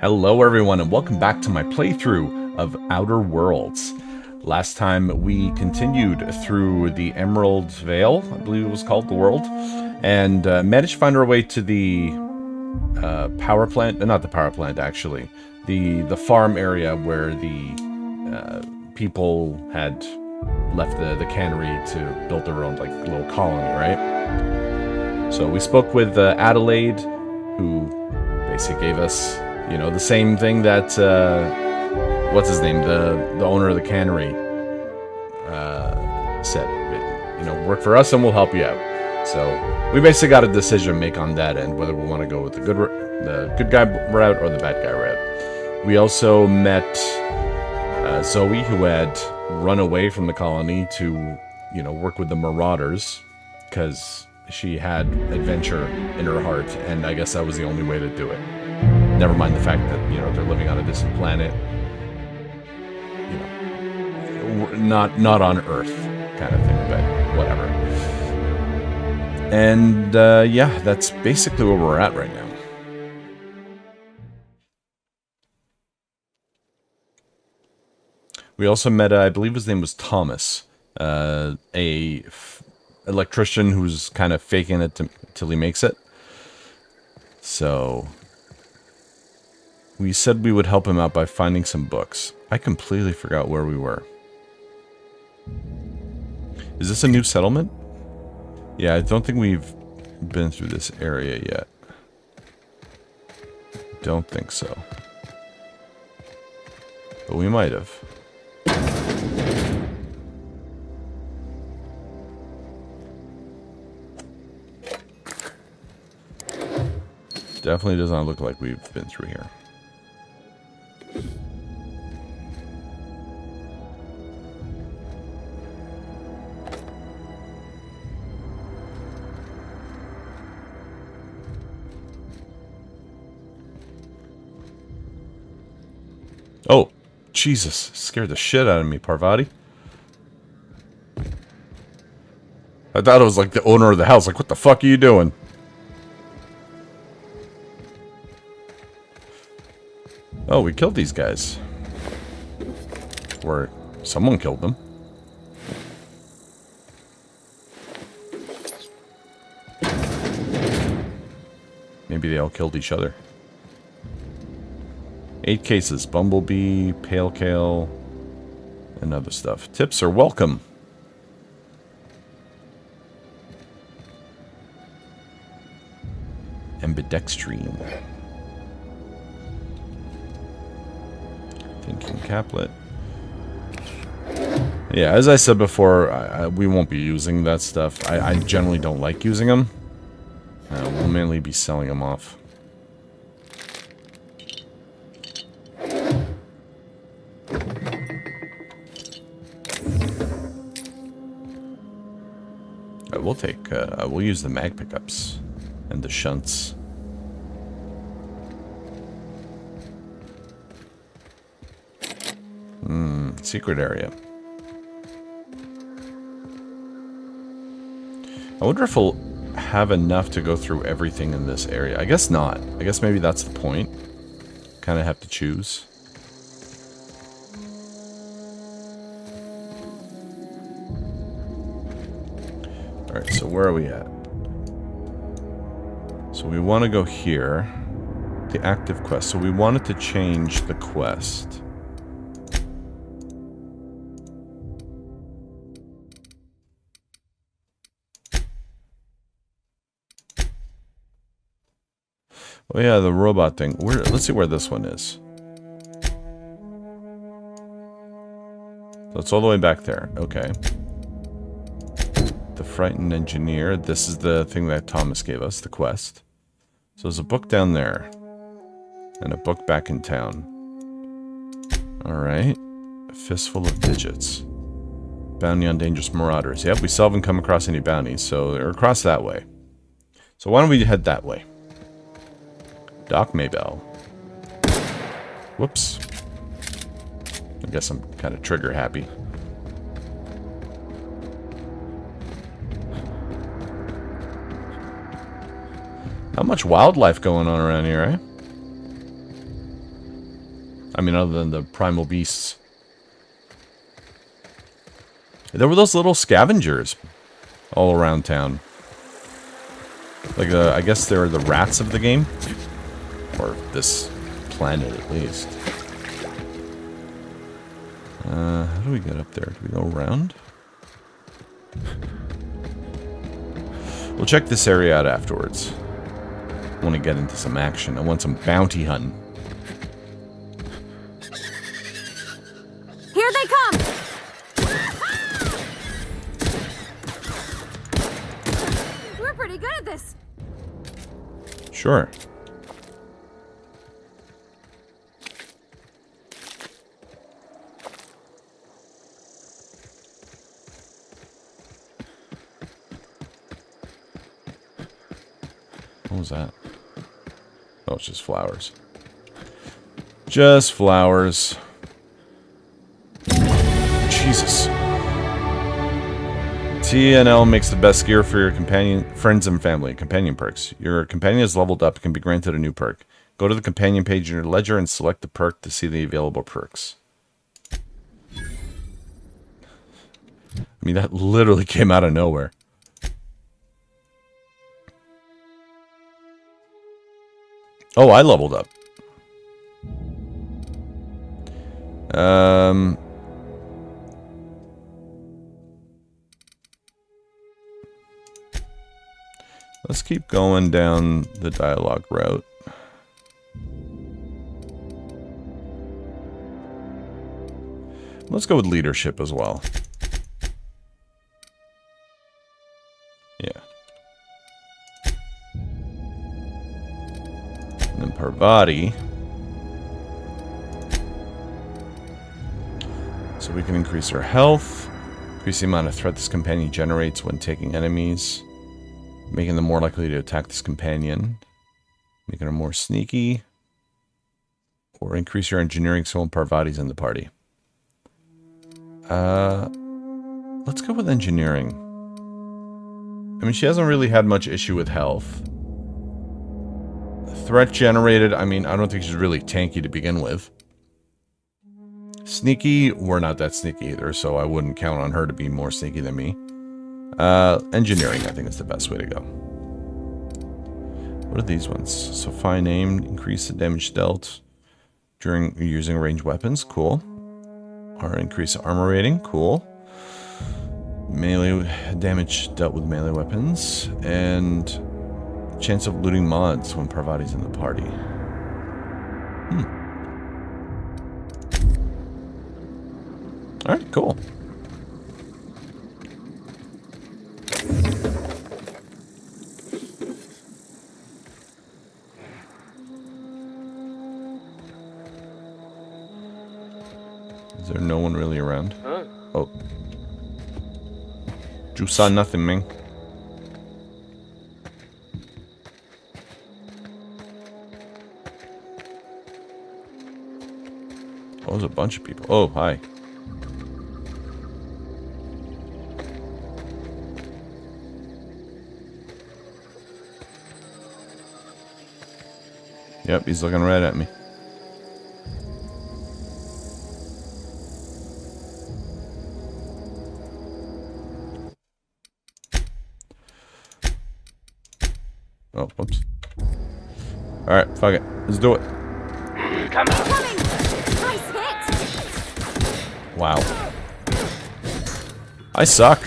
Hello everyone and welcome back to my playthrough of Outer Worlds. Last time we continued through the Emerald Vale, I believe it was called, the world, and managed to find our way to the power plant, not the power plant actually, the farm area where the people had left the cannery to build their own like little colony, right? So we spoke with Adelaide, who basically gave us, you know, the same thing that, what's his name, the owner of the cannery, said. You know, work for us and we'll help you out. So we basically got a decision to make on that end, whether we want to go with the good guy route or the bad guy route. We also met Zoe, who had run away from the colony to, you know, work with the Marauders, because she had adventure in her heart, and I guess that was the only way to do it. Never mind the fact that, you know, they're living on a distant planet. You know, not on Earth kind of thing, but whatever. And, yeah, that's basically where we're at right now. We also met, I believe his name was Thomas, a electrician who's kind of faking it till he makes it. So we said we would help him out by finding some books. I completely forgot where we were. Is this a new settlement? Yeah, I don't think we've been through this area yet. Don't think so. But we might have. Definitely does not look like we've been through here. Oh, Jesus. Scared the shit out of me, Parvati. I thought it was like the owner of the house. Like, what the fuck are you doing? Oh, we killed these guys. Or someone killed them. Maybe they all killed each other. 8 cases. Bumblebee, Pale Kale, and other stuff. Tips are welcome. Ambidextrine. Thinking Caplet. Yeah, as I said before, we won't be using that stuff. I generally don't like using them. We'll mainly be selling them off. We'll take, we'll use the mag pickups and the shunts. Secret area. I wonder if we'll have enough to go through everything in this area. I guess not. I guess maybe that's the point. Kind of have to choose. Alright, so where are we at? So we want to go here. The active quest. So we wanted to change the quest. Oh yeah, the robot thing. Let's see where this one is. So it's all the way back there. Okay. The frightened engineer. This is the thing that Thomas gave us, the quest. So there's a book down there. And a book back in town. Alright. A fistful of digits. Bounty on dangerous marauders. Yep, we still haven't come across any bounties, so they're across that way. So why don't we head that way? Doc Maybell. Whoops. I guess I'm kind of trigger happy. Not much wildlife going on around here, eh? I mean, other than the primal beasts. There were those little scavengers all around town. Like, I guess they're the rats of the game. Or this planet, at least. How do we get up there? Do we go around? We'll check this area out afterwards. I want to get into some action. I want some bounty hunting. Here they come! We're pretty good at this. Sure. What was that? Oh, it's just flowers. Just flowers. Jesus. TNL makes the best gear for your companion, friends and family. Companion perks. Your companion is leveled up and can be granted a new perk. Go to the companion page in your ledger and select the perk to see the available perks. I mean, that literally came out of nowhere. Oh, I leveled up. Let's keep going down the dialogue route. Let's go with leadership as well. Yeah. And then Parvati. So we can increase her health. Increase the amount of threat this companion generates when taking enemies. Making them more likely to attack this companion. Making her more sneaky. Or increase your engineering so when Parvati's in the party. Let's go with engineering. I mean, she hasn't really had much issue with health. Threat generated, I mean, I don't think she's really tanky to begin with. Sneaky, we're not that sneaky either, so I wouldn't count on her to be more sneaky than me. Engineering, I think is the best way to go. What are these ones? So fine aim, increase the damage dealt during using ranged weapons, cool. Or increase armor rating, cool. Melee damage dealt with melee weapons, and chance of looting mods when Parvati's in the party. Alright, cool. Is there no one really around? Huh? Oh. You saw nothing, man. Oh, there's a bunch of people. Oh, hi. Yep, he's looking right at me. Oh, whoops. Alright, fuck it. Let's do it. Come on. Coming! Nice hit! Wow. I suck.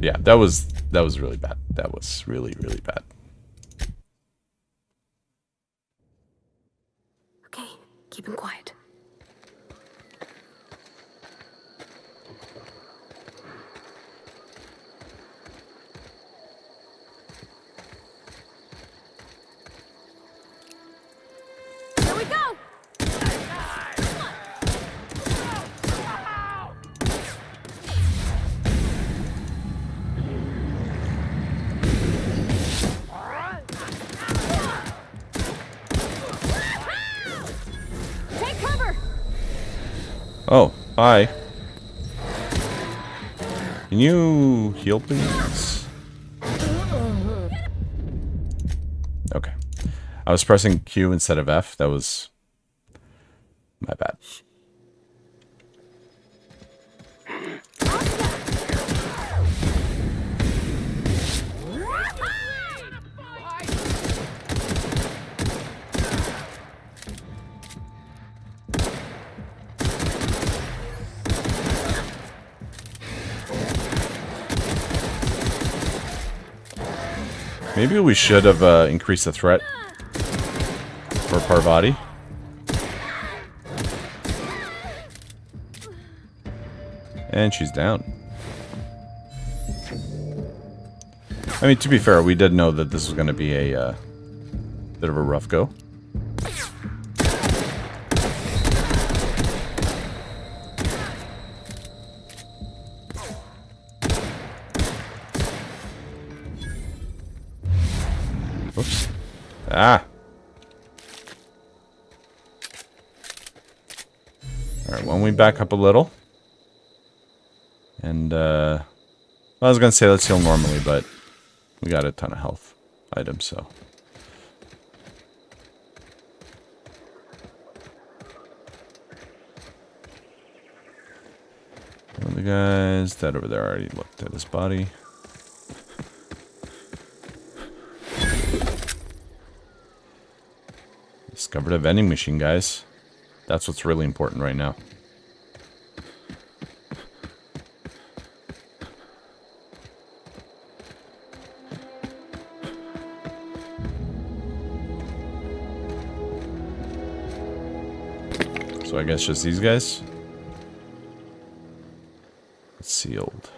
Yeah, that was really bad. That was really, really bad. Okay, keep him quiet. Here we go! Take cover! Oh, hi. Can you heal, please? I was pressing Q instead of F. That was my bad. Maybe we should have increased the threat for Parvati. And she's down. I mean, to be fair, we did know that this was going to be a bit of a rough go. Oops. Ah! Alright, when we back up a little. And, I was gonna say let's heal normally, but we got a ton of health items, so. One of the guys, that over there already looked at his body. Discovered a vending machine, guys. That's what's really important right now. So I guess just these guys. It's sealed.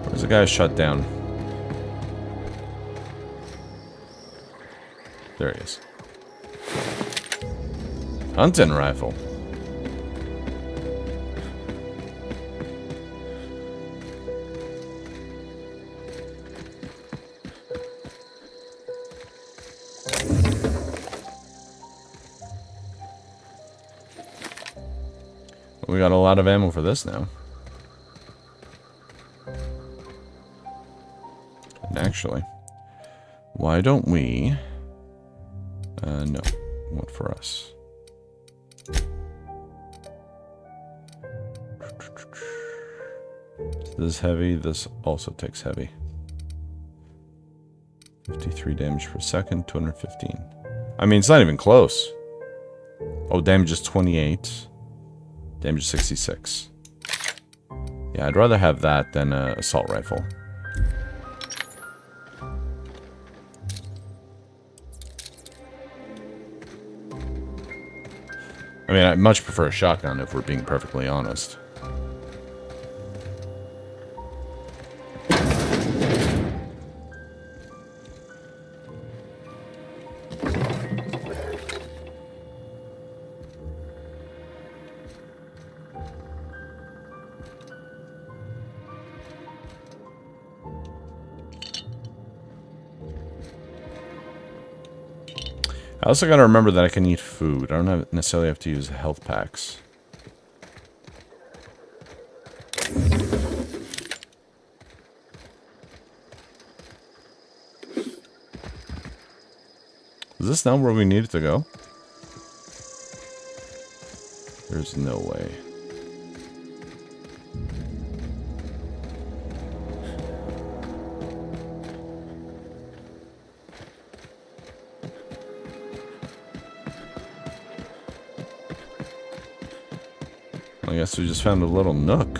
Where's the guy shut down? There he is. Hunting rifle. We got a lot of ammo for this now. And actually, why don't we... no. What for us? This is heavy. This also takes heavy. 53 damage per second. 215. I mean, it's not even close. Oh, damage is 28. Damage is 66. Yeah, I'd rather have that than an assault rifle. I mean, I'd much prefer a shotgun if we're being perfectly honest. I also gotta remember that I can eat food. I don't necessarily have to use health packs. Is this not where we needed to go? There's no way. I guess we just found a little nook.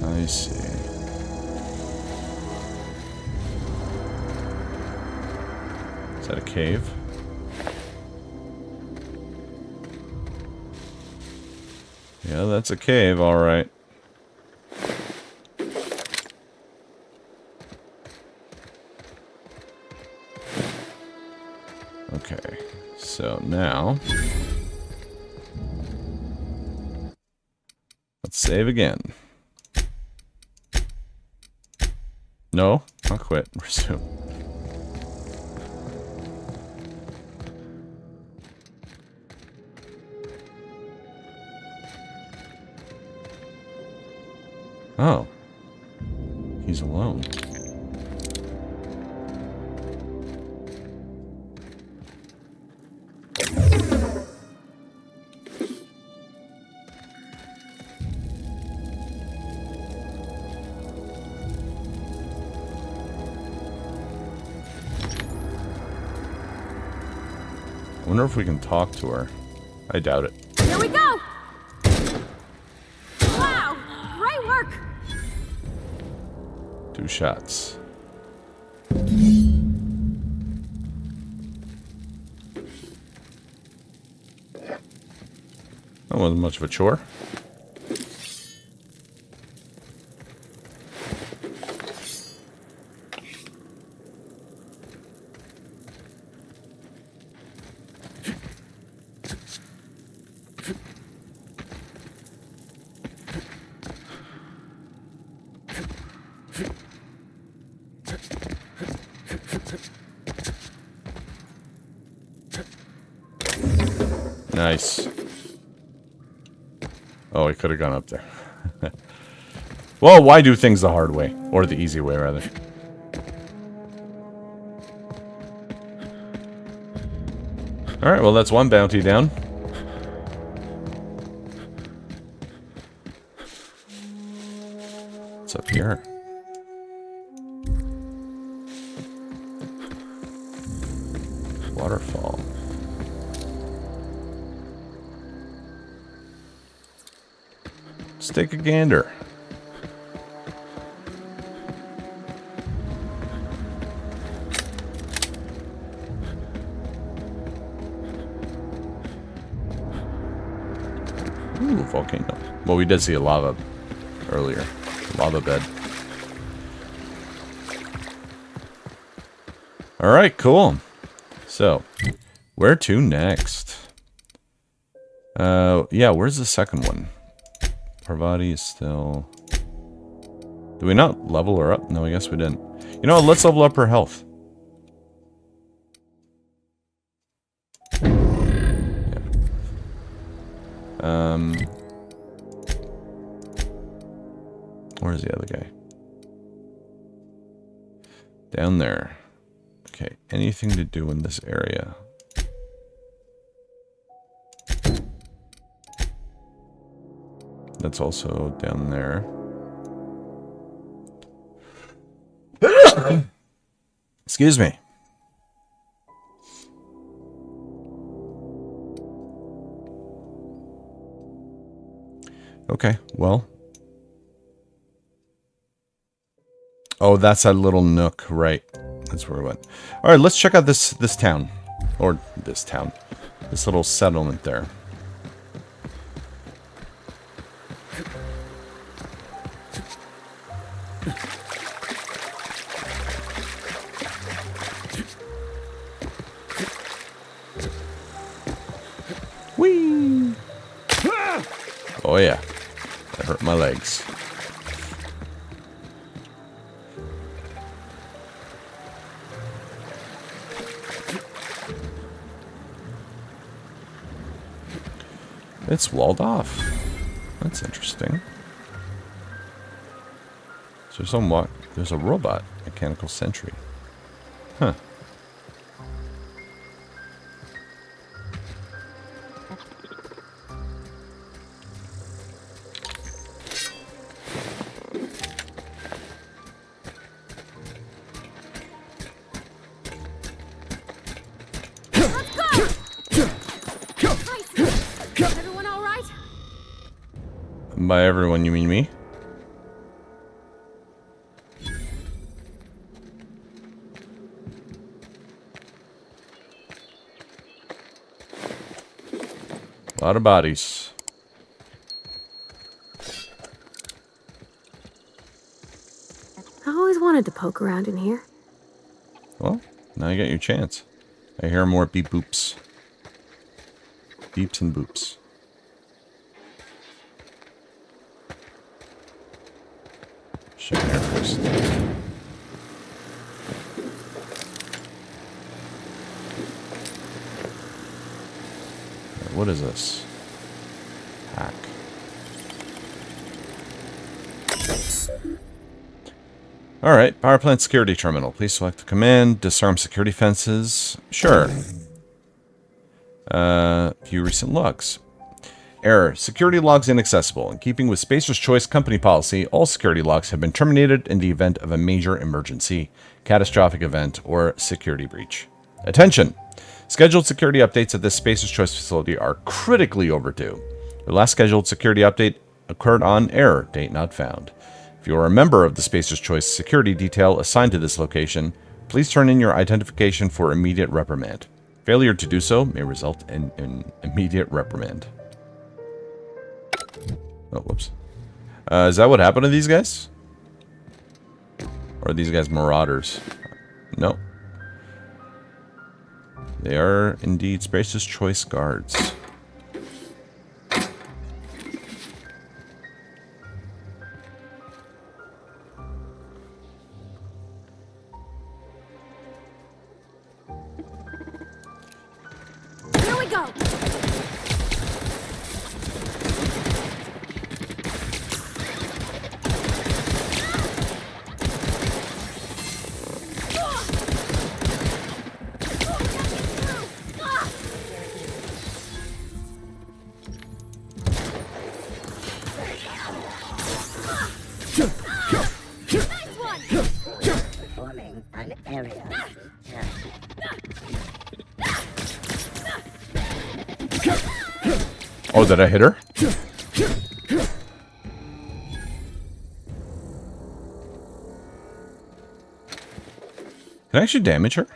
I see. Is that a cave? Yeah, that's a cave, all right. Okay, so now let's save again. No, not quit. Resume. Oh, he's alone. I wonder if we can talk to her. I doubt it. Here we go! Wow! Great work! 2 shots. That wasn't much of a chore. Nice. Oh, I could have gone up there. Well, why do things the hard way? Or the easy way, rather. Alright, well, that's one bounty down. What's up here? Waterfall. Let's take a gander. Ooh, volcano. Well, we did see a lava earlier. Lava bed. Alright, cool. So, where to next? Yeah, where's the second one? Parvati is still... Did we not level her up? No, I guess we didn't. You know what? Let's level up her health. Yeah. Where's the other guy? Down there. Okay, anything to do in this area? That's also down there. Excuse me. Okay, well. Oh, that's that little nook, right. That's where we went. Alright, let's check out this town. Or this town. This little settlement there. Whee! Oh yeah. That hurt my legs. It's walled off. That's interesting. So somewhat there's a robot, mechanical sentry. Huh. By everyone, you mean me? A lot of bodies. I always wanted to poke around in here. Well, now you got your chance. I hear more beep boops. Beeps and boops. Check here first. What is this? Hack. Alright, power plant security terminal. Please select the command. Disarm security fences. Sure. View recent logs. Error. Security logs inaccessible. In keeping with Spacer's Choice company policy, all security logs have been terminated in the event of a major emergency, catastrophic event, or security breach. Attention! Scheduled security updates at this Spacer's Choice facility are critically overdue. The last scheduled security update occurred on error, date not found. If you are a member of the Spacer's Choice security detail assigned to this location, please turn in your identification for immediate reprimand. Failure to do so may result in an immediate reprimand. Oh, whoops. Is that what happened to these guys? Or are these guys marauders? No. They are indeed Spacer's Choice guards. Here we go. Forming an area. Oh, did I hit her? Can I actually damage her?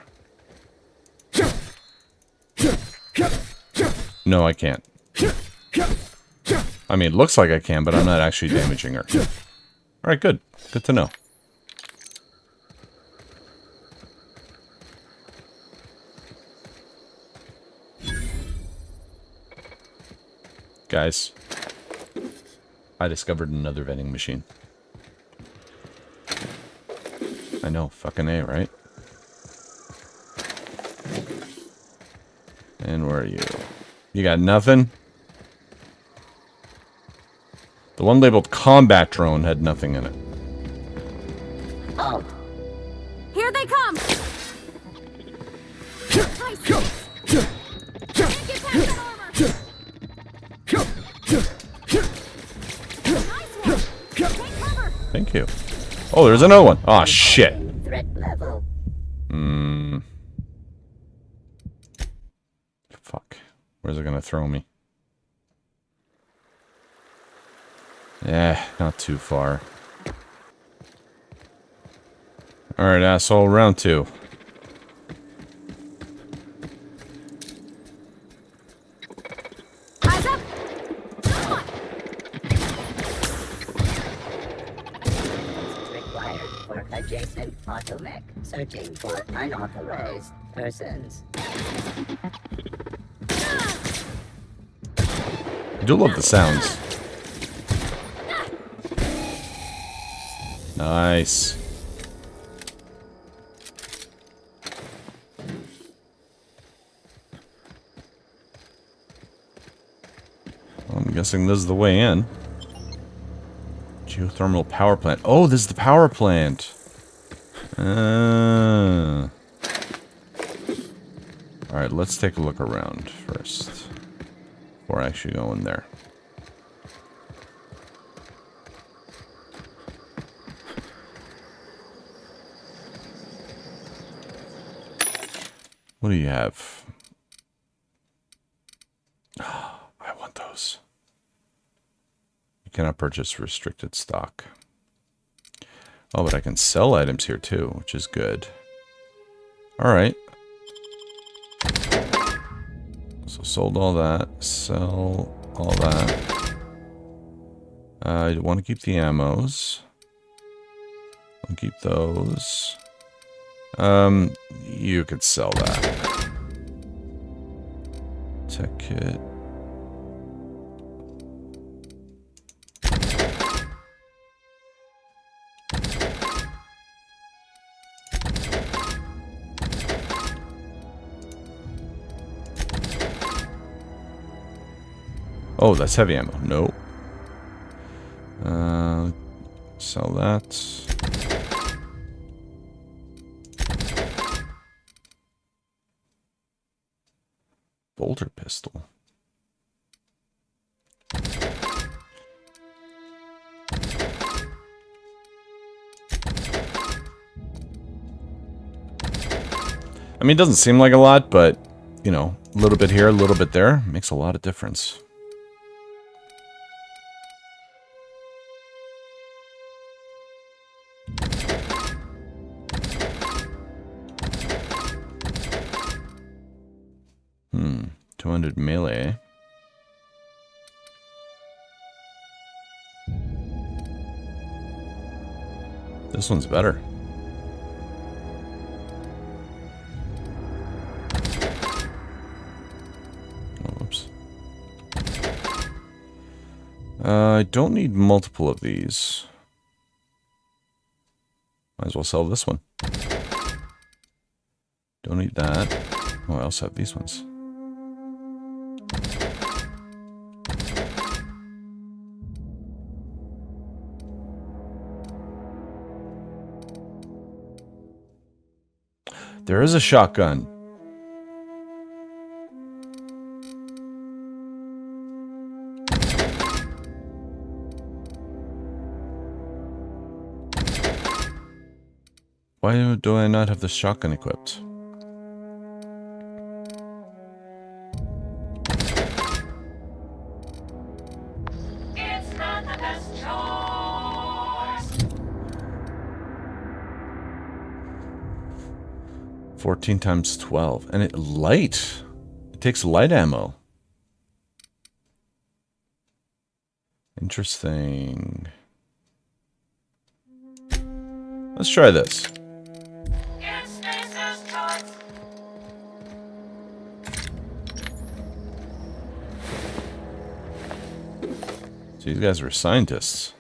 No, I can't. I mean, it looks like I can, but I'm not actually damaging her. Alright, good. Good to know. Guys, I discovered another vending machine. I know, fucking A, right? And where are you? You got nothing? The one labeled combat drone had nothing in it. Oh, Here they come. Nice. Can't get past that armor. Nice one. Take cover. Thank you. Oh, there's another one. Oh, shit. threat level. Fuck. Where's it gonna throw me? Yeah, not too far. Alright, asshole, round 2. Eyes up. Come on. Required for adjacent automech. Searching for unauthorized persons. I do love the sounds. Nice. Well, I'm guessing this is the way in. Geothermal power plant. Oh, this is the power plant. Alright, let's take a look around first. Before I actually go in there. What do you have? I want those. You cannot purchase restricted stock. Oh, but I can sell items here too, which is good. Alright. So sold all that. Sell all that. I want to keep the ammos. I'll keep those. You could sell that. Tech kit. Oh, that's heavy ammo. No. Sell that. Bolter pistol. I mean, it doesn't seem like a lot, but, you know, a little bit here, a little bit there makes a lot of difference. Hmm, 200 melee. This one's better. Oh, whoops. I don't need multiple of these. Might as well sell this one. Don't need that. Oh, I also have these ones. There is a shotgun. Why do I not have the shotgun equipped? It's not the best choice. 14 times 12. And it light. It takes light ammo. Interesting. Let's try this. It's Spacer's choice. So these guys are scientists.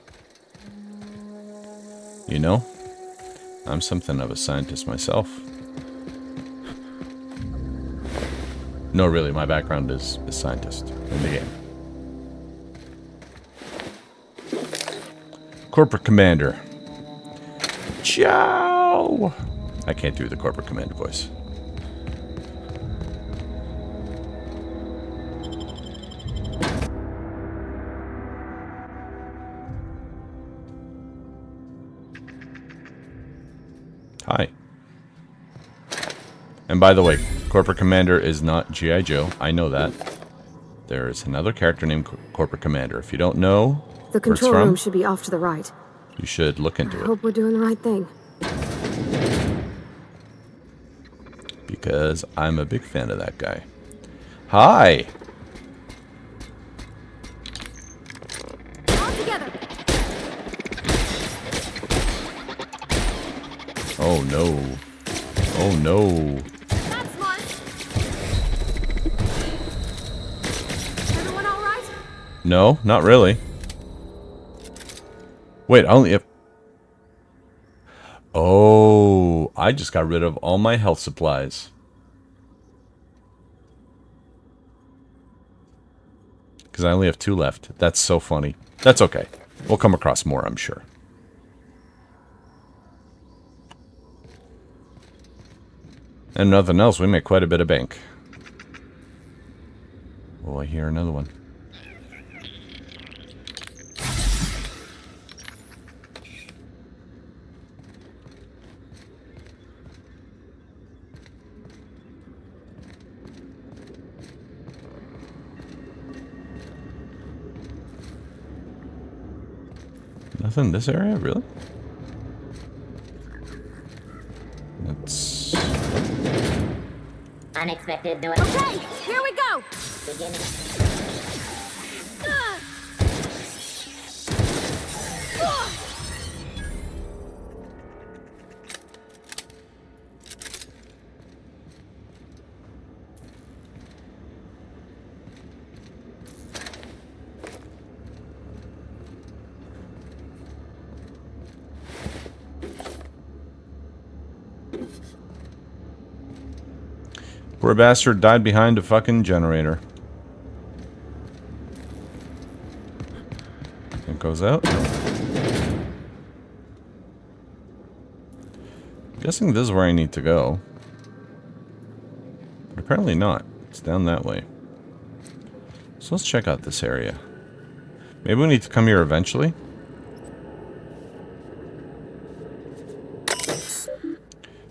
You know? I'm something of a scientist myself. No, really, my background is scientist in the game. Corporate Commander. Ciao! I can't do the Corporate Commander voice. Hi. And by the way, Corporate Commander is not G.I. Joe. I know that. There is another character named Corporate Commander. If you don't know The where it's control room from, should be off to the right. you should look I into it. hope we're doing the right thing. Because I'm a big fan of that guy. Hi! All together. Oh no. Oh no. That's smart. Everyone all right? No, not really. Wait, I only have... Oh, I just got rid of all my health supplies. Because I only have 2 left. That's so funny. That's okay. We'll come across more, I'm sure. And nothing else, we make quite a bit of bank. Oh, I hear another one. Nothing in this area, really? Let's... Unexpected noise. Okay, here we go. Beginning. Ugh. Ugh. Poor bastard died behind a fucking generator. It goes out. Guessing this is where I need to go. But apparently not. It's down that way. So let's check out this area. Maybe we need to come here eventually.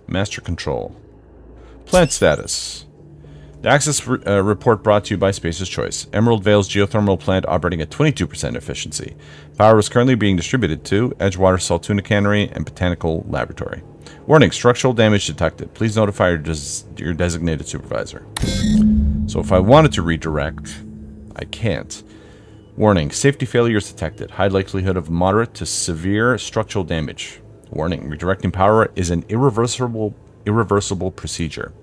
Master control. Plant status. The access report brought to you by Spacer's Choice. Emerald Vale's geothermal plant operating at 22% efficiency. Power is currently being distributed to Edgewater Saltuna Cannery and Botanical Laboratory. Warning, structural damage detected. Please notify your designated supervisor. So if I wanted to redirect, I can't. Warning, safety failures detected. High likelihood of moderate to severe structural damage. Warning, redirecting power is an irreversible procedure.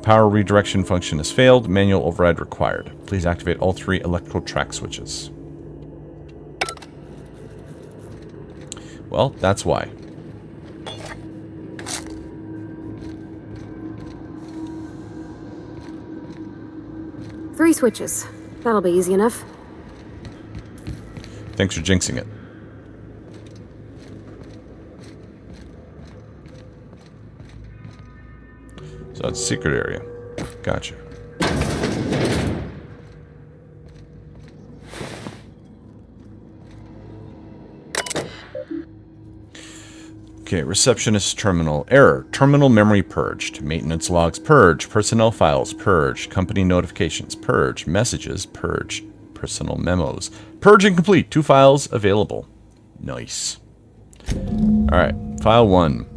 Power redirection function has failed. Manual override required. Please activate all 3 electrical track switches. Well, that's why. Three switches. That'll be easy enough. Thanks for jinxing it. So it's a secret area. Gotcha. Okay, receptionist terminal. Error. Terminal memory purged. Maintenance logs purge. Personnel files purge. Company notifications purge. Messages purge. Personal memos. Purge incomplete. 2 files available. Nice. Alright, file 1.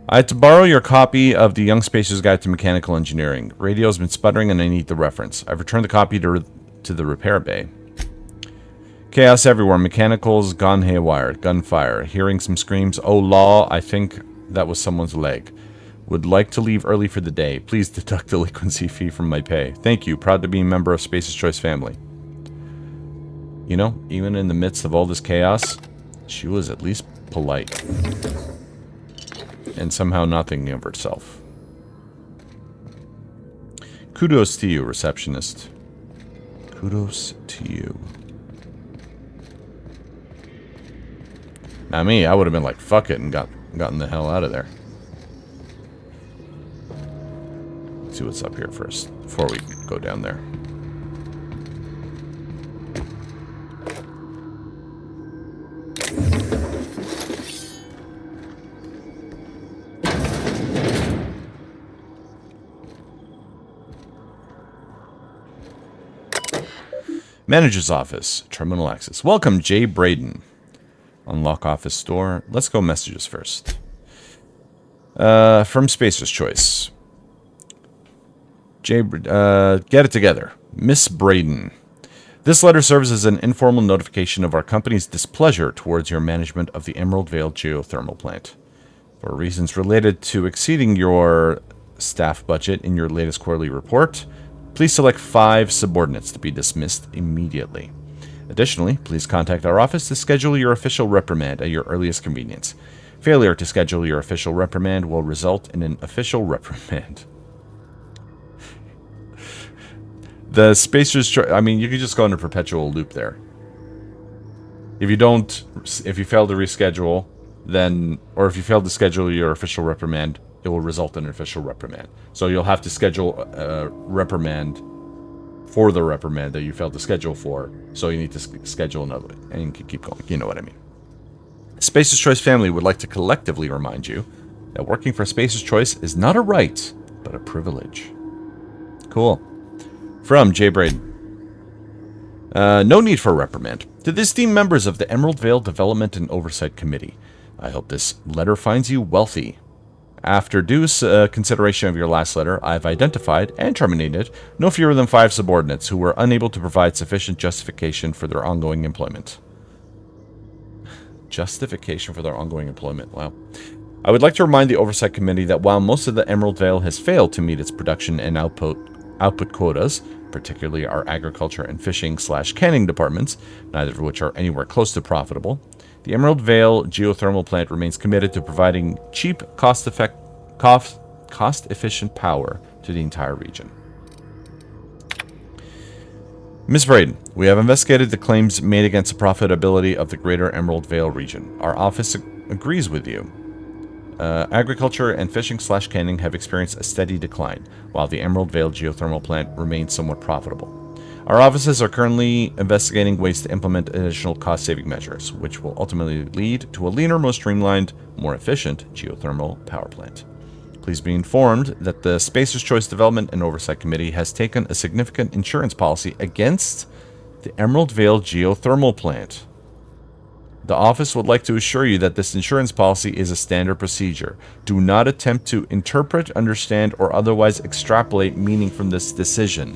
I had to borrow your copy of the Young Spacer's Guide to Mechanical Engineering. Radio's been sputtering and I need the reference. I've returned the copy to the repair bay. Chaos everywhere. Mechanicals gone haywire. Gunfire. Hearing some screams. Oh, law, I think that was someone's leg. Would like to leave early for the day. Please deduct delinquency fee from my pay. Thank you. Proud to be a member of Spacer's Choice family. You know, even in the midst of all this chaos, she was at least polite. And somehow not thinking of herself. Kudos to you, receptionist. Kudos to you. Now me, I would have been like, fuck it, and gotten the hell out of there. Let's see what's up here first, before we go down there. Manager's office. Terminal access. Welcome, Jay Braden. Unlock office door. Let's go messages first. From Spacer's Choice. Get it together. Miss Braden. This letter serves as an informal notification of our company's displeasure towards your management of the Emerald Vale geothermal plant. For reasons related to exceeding your staff budget in your latest quarterly report, please select 5 subordinates to be dismissed immediately. Additionally, please contact our office to schedule your official reprimand at your earliest convenience. Failure to schedule your official reprimand will result in an official reprimand. The Spacer's Choice, I mean, you could just go into perpetual loop there. If you fail to reschedule, then, or if you fail to schedule your official reprimand, it will result in an official reprimand. So you'll have to schedule a reprimand for the reprimand that you failed to schedule for. So you need to schedule another, and you can keep going. You know what I mean. Spacer's Choice family would like to collectively remind you that working for Spacer's Choice is not a right, but a privilege. Cool. From Jay Braden. No need for a reprimand. To the esteemed members of the Emerald Vale Development and Oversight Committee, I hope this letter finds you wealthy. After due consideration of your last letter, I've identified and terminated no fewer than 5 subordinates who were unable to provide sufficient justification for their ongoing employment. Justification for their ongoing employment, wow. I would like to remind the Oversight Committee that while most of the Emerald Vale has failed to meet its production and output quotas, particularly our agriculture and fishing/canning departments, neither of which are anywhere close to profitable, the Emerald Vale geothermal plant remains committed to providing cheap, cost-efficient power to the entire region. Ms. Braden, we have investigated the claims made against the profitability of the Greater Emerald Vale region. Our office agrees with you. Agriculture and fishing/canning have experienced a steady decline, while the Emerald Vale geothermal plant remains somewhat profitable. Our offices are currently investigating ways to implement additional cost-saving measures, which will ultimately lead to a leaner, more streamlined, more efficient geothermal power plant. Please be informed that the Spacer's Choice Development and Oversight Committee has taken a significant insurance policy against the Emerald Vale geothermal plant. The office would like to assure you that this insurance policy is a standard procedure. Do not attempt to interpret, understand, or otherwise extrapolate meaning from this decision.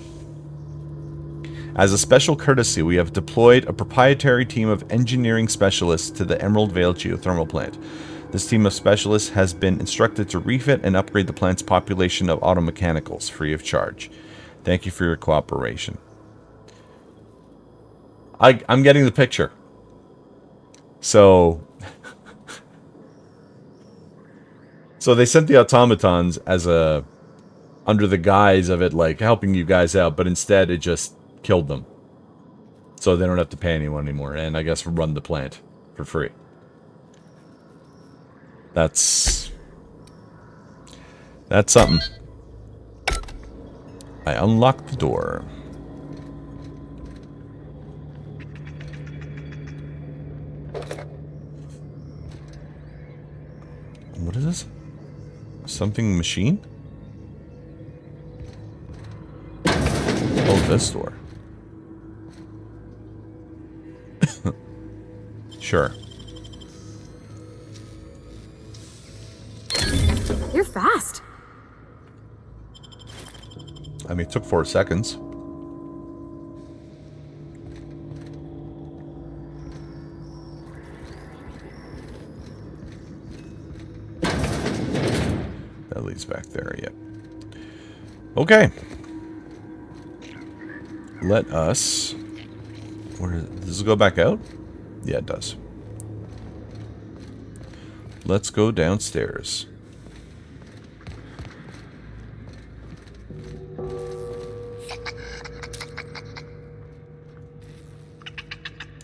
As a special courtesy, we have deployed a proprietary team of engineering specialists to the Emerald Vale geothermal plant. This team of specialists has been instructed to refit and upgrade the plant's population of automechanicals free of charge. Thank you for your cooperation. I'm getting the picture. So they sent the automatons as under the guise of it like helping you guys out, but instead it just killed them. So they don't have to pay anyone anymore, and I guess run the plant for free. That's something. I unlocked the door. What is this? Something machine? Oh, this door. Sure. You're fast. I mean, it took 4 seconds. That leads back there, yep. Okay. Let us... does it go back out? Yeah, it does. Let's go downstairs.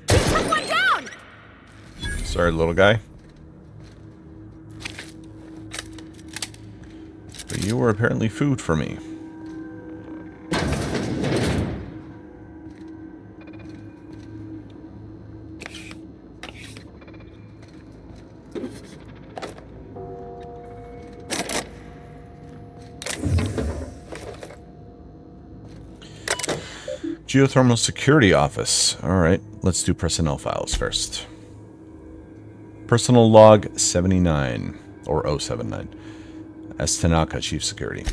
Took one down! Sorry, little guy. But you were apparently food for me. Geothermal Security Office. Alright, let's do personnel files first. Personal log 79, or 079. S. Tanaka, Chief Security.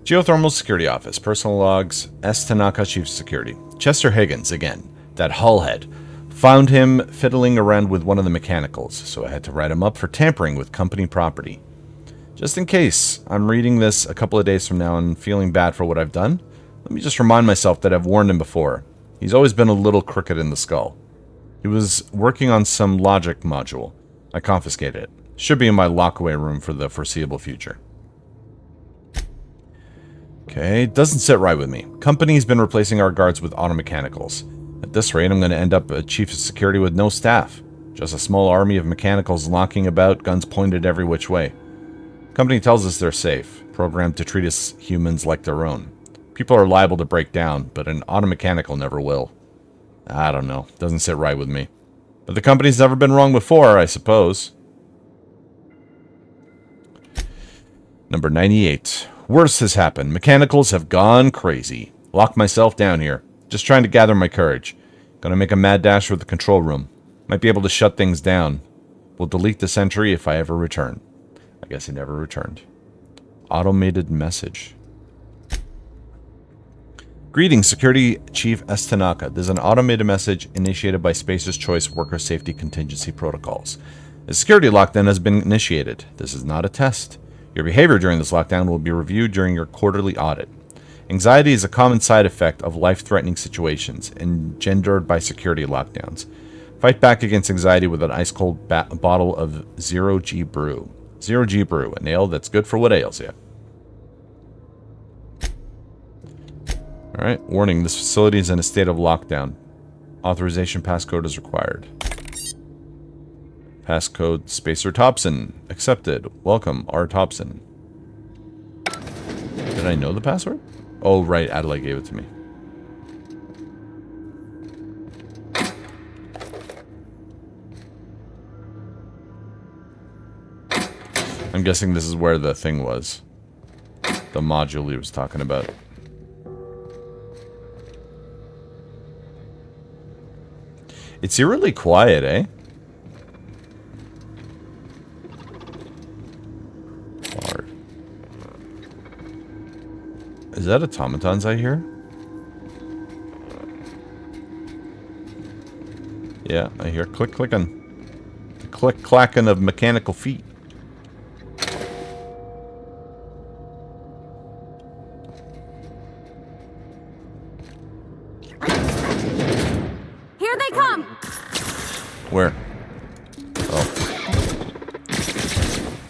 Geothermal Security Office. Personal logs S. Tanaka, Chief Security. Chester Higgins, again. That hullhead. Found him fiddling around with one of the mechanicals, so I had to write him up for tampering with company property. Just in case I'm reading this a couple of days from now and feeling bad for what I've done, let me just remind myself that I've warned him before. He's always been a little crooked in the skull. He was working on some logic module. I confiscated it. Should be in my lockaway room for the foreseeable future. Okay, doesn't sit right with me. Company's been replacing our guards with automechanicals. At this rate, I'm going to end up a chief of security with no staff. Just a small army of mechanicals locking about, guns pointed every which way. Company tells us they're safe, programmed to treat us humans like their own. People are liable to break down, but an automechanical never will. I don't know. Doesn't sit right with me. But the company's never been wrong before, I suppose. Number 98. Worse has happened. Mechanicals have gone crazy. Locked myself down here. Just trying to gather my courage. Gonna make a mad dash for the control room. Might be able to shut things down. Will delete this entry if I ever return. I guess he never returned. Automated message. Greetings, Security Chief S. Tanaka. There's an automated message initiated by Spacer's Choice Worker Safety Contingency Protocols. A security lockdown has been initiated. This is not a test. Your behavior during this lockdown will be reviewed during your quarterly audit. Anxiety is a common side effect of life-threatening situations engendered by security lockdowns. Fight back against anxiety with an ice-cold bottle of Zero G Brew. Zero G Brew, an ale that's good for what ails you. Alright, warning, this facility is in a state of lockdown. Authorization passcode is required. Passcode Spacer Thompson. Accepted. Welcome, R. Thompson. Did I know the password? Oh, right, Adelaide gave it to me. I'm guessing this is where the thing was. The module he was talking about. It's eerily quiet, eh? Hard. Is that automatons I hear? Yeah, I hear click-clicking. The click-clacking of mechanical feet. Here they come! Where? Oh.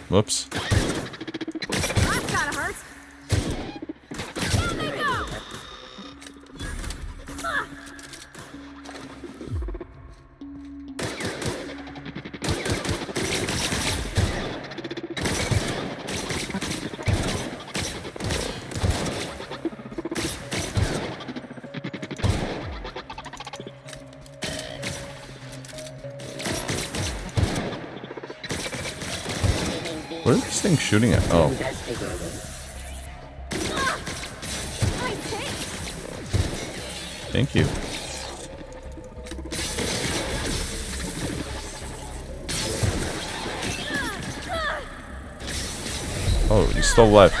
Whoops. That gotta hurt. Here they go! What are these things shooting at? Oh. Thank you. Oh, he's still alive.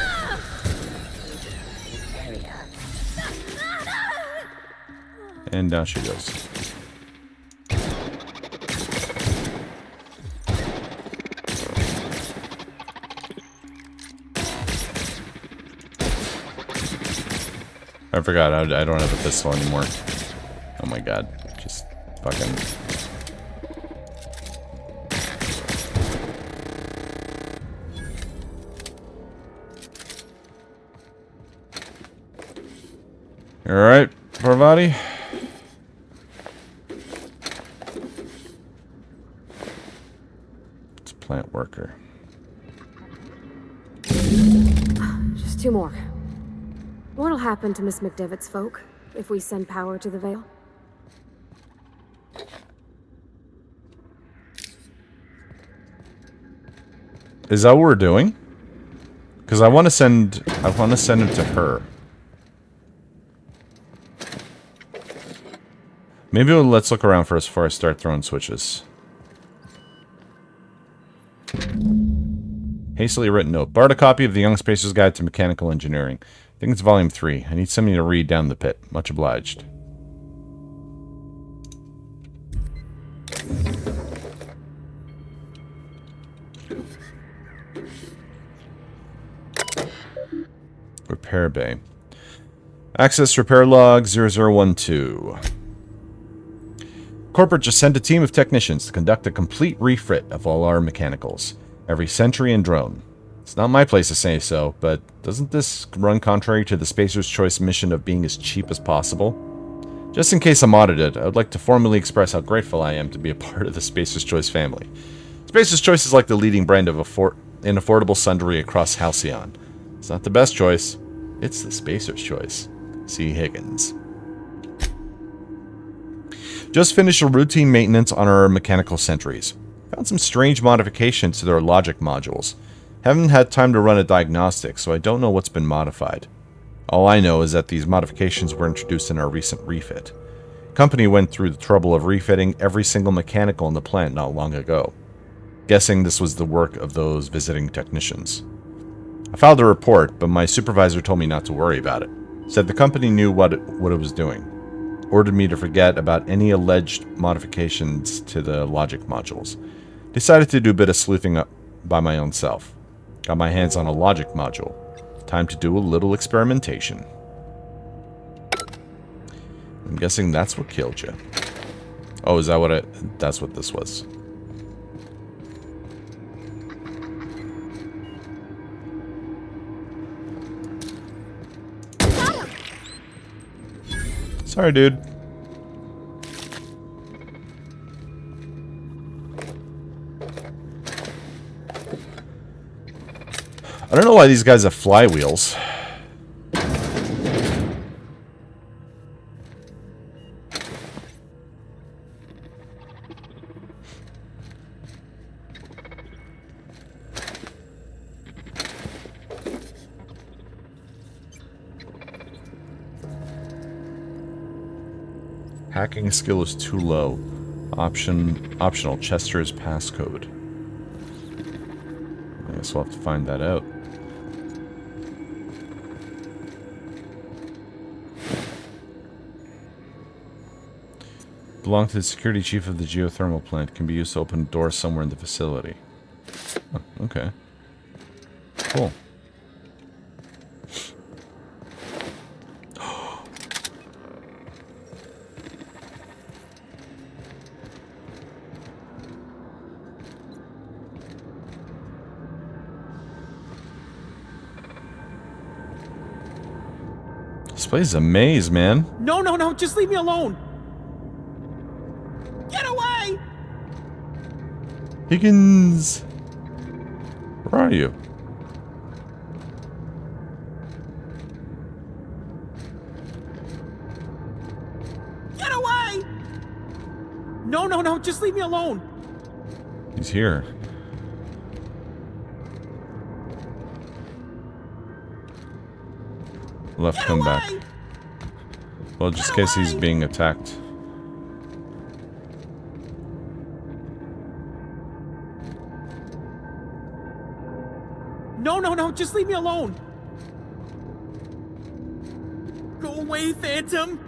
And down she goes. I forgot, I don't have a pistol anymore. Oh my god. Just fucking... Alright, Parvati. It's a plant worker. Just two more. What'll happen to Miss McDevitt's folk if we send power to the Vale? Is that what we're doing? Because I want to send it to her. Maybe let's look around first before I start throwing switches. Hastily written note. Borrowed a copy of the Young Spacer's Guide to Mechanical Engineering. I think it's volume 3. I need somebody to read down the pit. Much obliged. Repair bay. Access repair log 0012. Corporate just sent a team of technicians to conduct a complete refit of all our mechanicals. Every sentry and drone. It's not my place to say so, but doesn't this run contrary to the Spacer's Choice mission of being as cheap as possible? Just in case I'm audited, I would like to formally express how grateful I am to be a part of the Spacer's Choice family. Spacer's Choice is like the leading brand of an affordable sundry across Halcyon. It's not the best choice, it's the Spacer's Choice. C. Higgins. Just finished a routine maintenance on our mechanical sentries. Found some strange modifications to their logic modules. Haven't had time to run a diagnostic, so I don't know what's been modified. All I know is that these modifications were introduced in our recent refit. Company went through the trouble of refitting every single mechanical in the plant not long ago. Guessing this was the work of those visiting technicians. I filed a report, but my supervisor told me not to worry about it. Said the company knew what it was doing. Ordered me to forget about any alleged modifications to the logic modules. Decided to do a bit of sleuthing up by my own self. Got my hands on a logic module. Time to do a little experimentation. I'm guessing that's what killed you. Oh, is that what that's what this was. Sorry, dude. I don't know why these guys have flywheels. Hacking skill is too low. Optional. Chester's passcode. I guess we'll have to find that out. Belong to the security chief of the geothermal plant. Can be used to open a door somewhere in the facility. Oh, okay. Cool. This place is a maze, man. No, no, no, just leave me alone! Get away! Higgins! Where are you? Get away! No, no, no, just leave me alone! He's here. Left, Get come away! back. Well, just in case he's being attacked. No, no, no, just leave me alone! Go away, Phantom!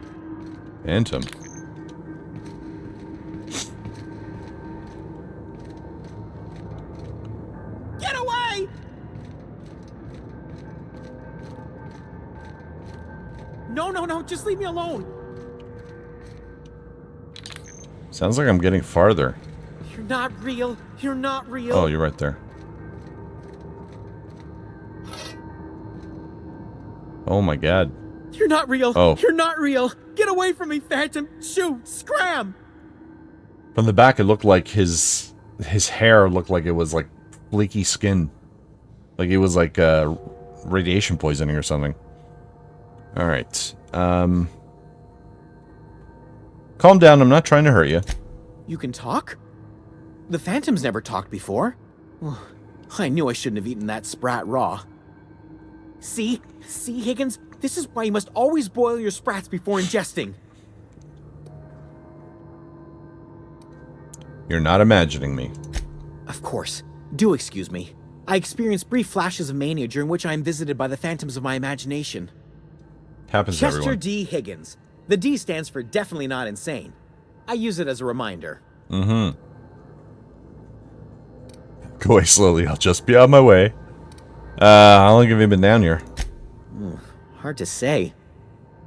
Phantom. Get away! No, no, no, just leave me alone! Sounds like I'm getting farther. You're not real. You're not real. Oh, you're right there. Oh my god. You're not real. Oh. You're not real. Get away from me, Phantom. Shoot. Scram. From the back, it looked like his hair looked like it was like flaky skin. Like it was like radiation poisoning or something. Alright. Calm down, I'm not trying to hurt you. You can talk? The Phantom's never talked before. I knew I shouldn't have eaten that sprat raw. See? See, Higgins? This is why you must always boil your sprats before ingesting. You're not imagining me. Of course. Do excuse me. I experience brief flashes of mania during which I am visited by the phantoms of my imagination. Happens to Chester everyone. D. Higgins. The D stands for definitely not insane. I use it as a reminder. Mm-hmm. Go away slowly, I'll just be on my way. How long have you been down here? Hard to say.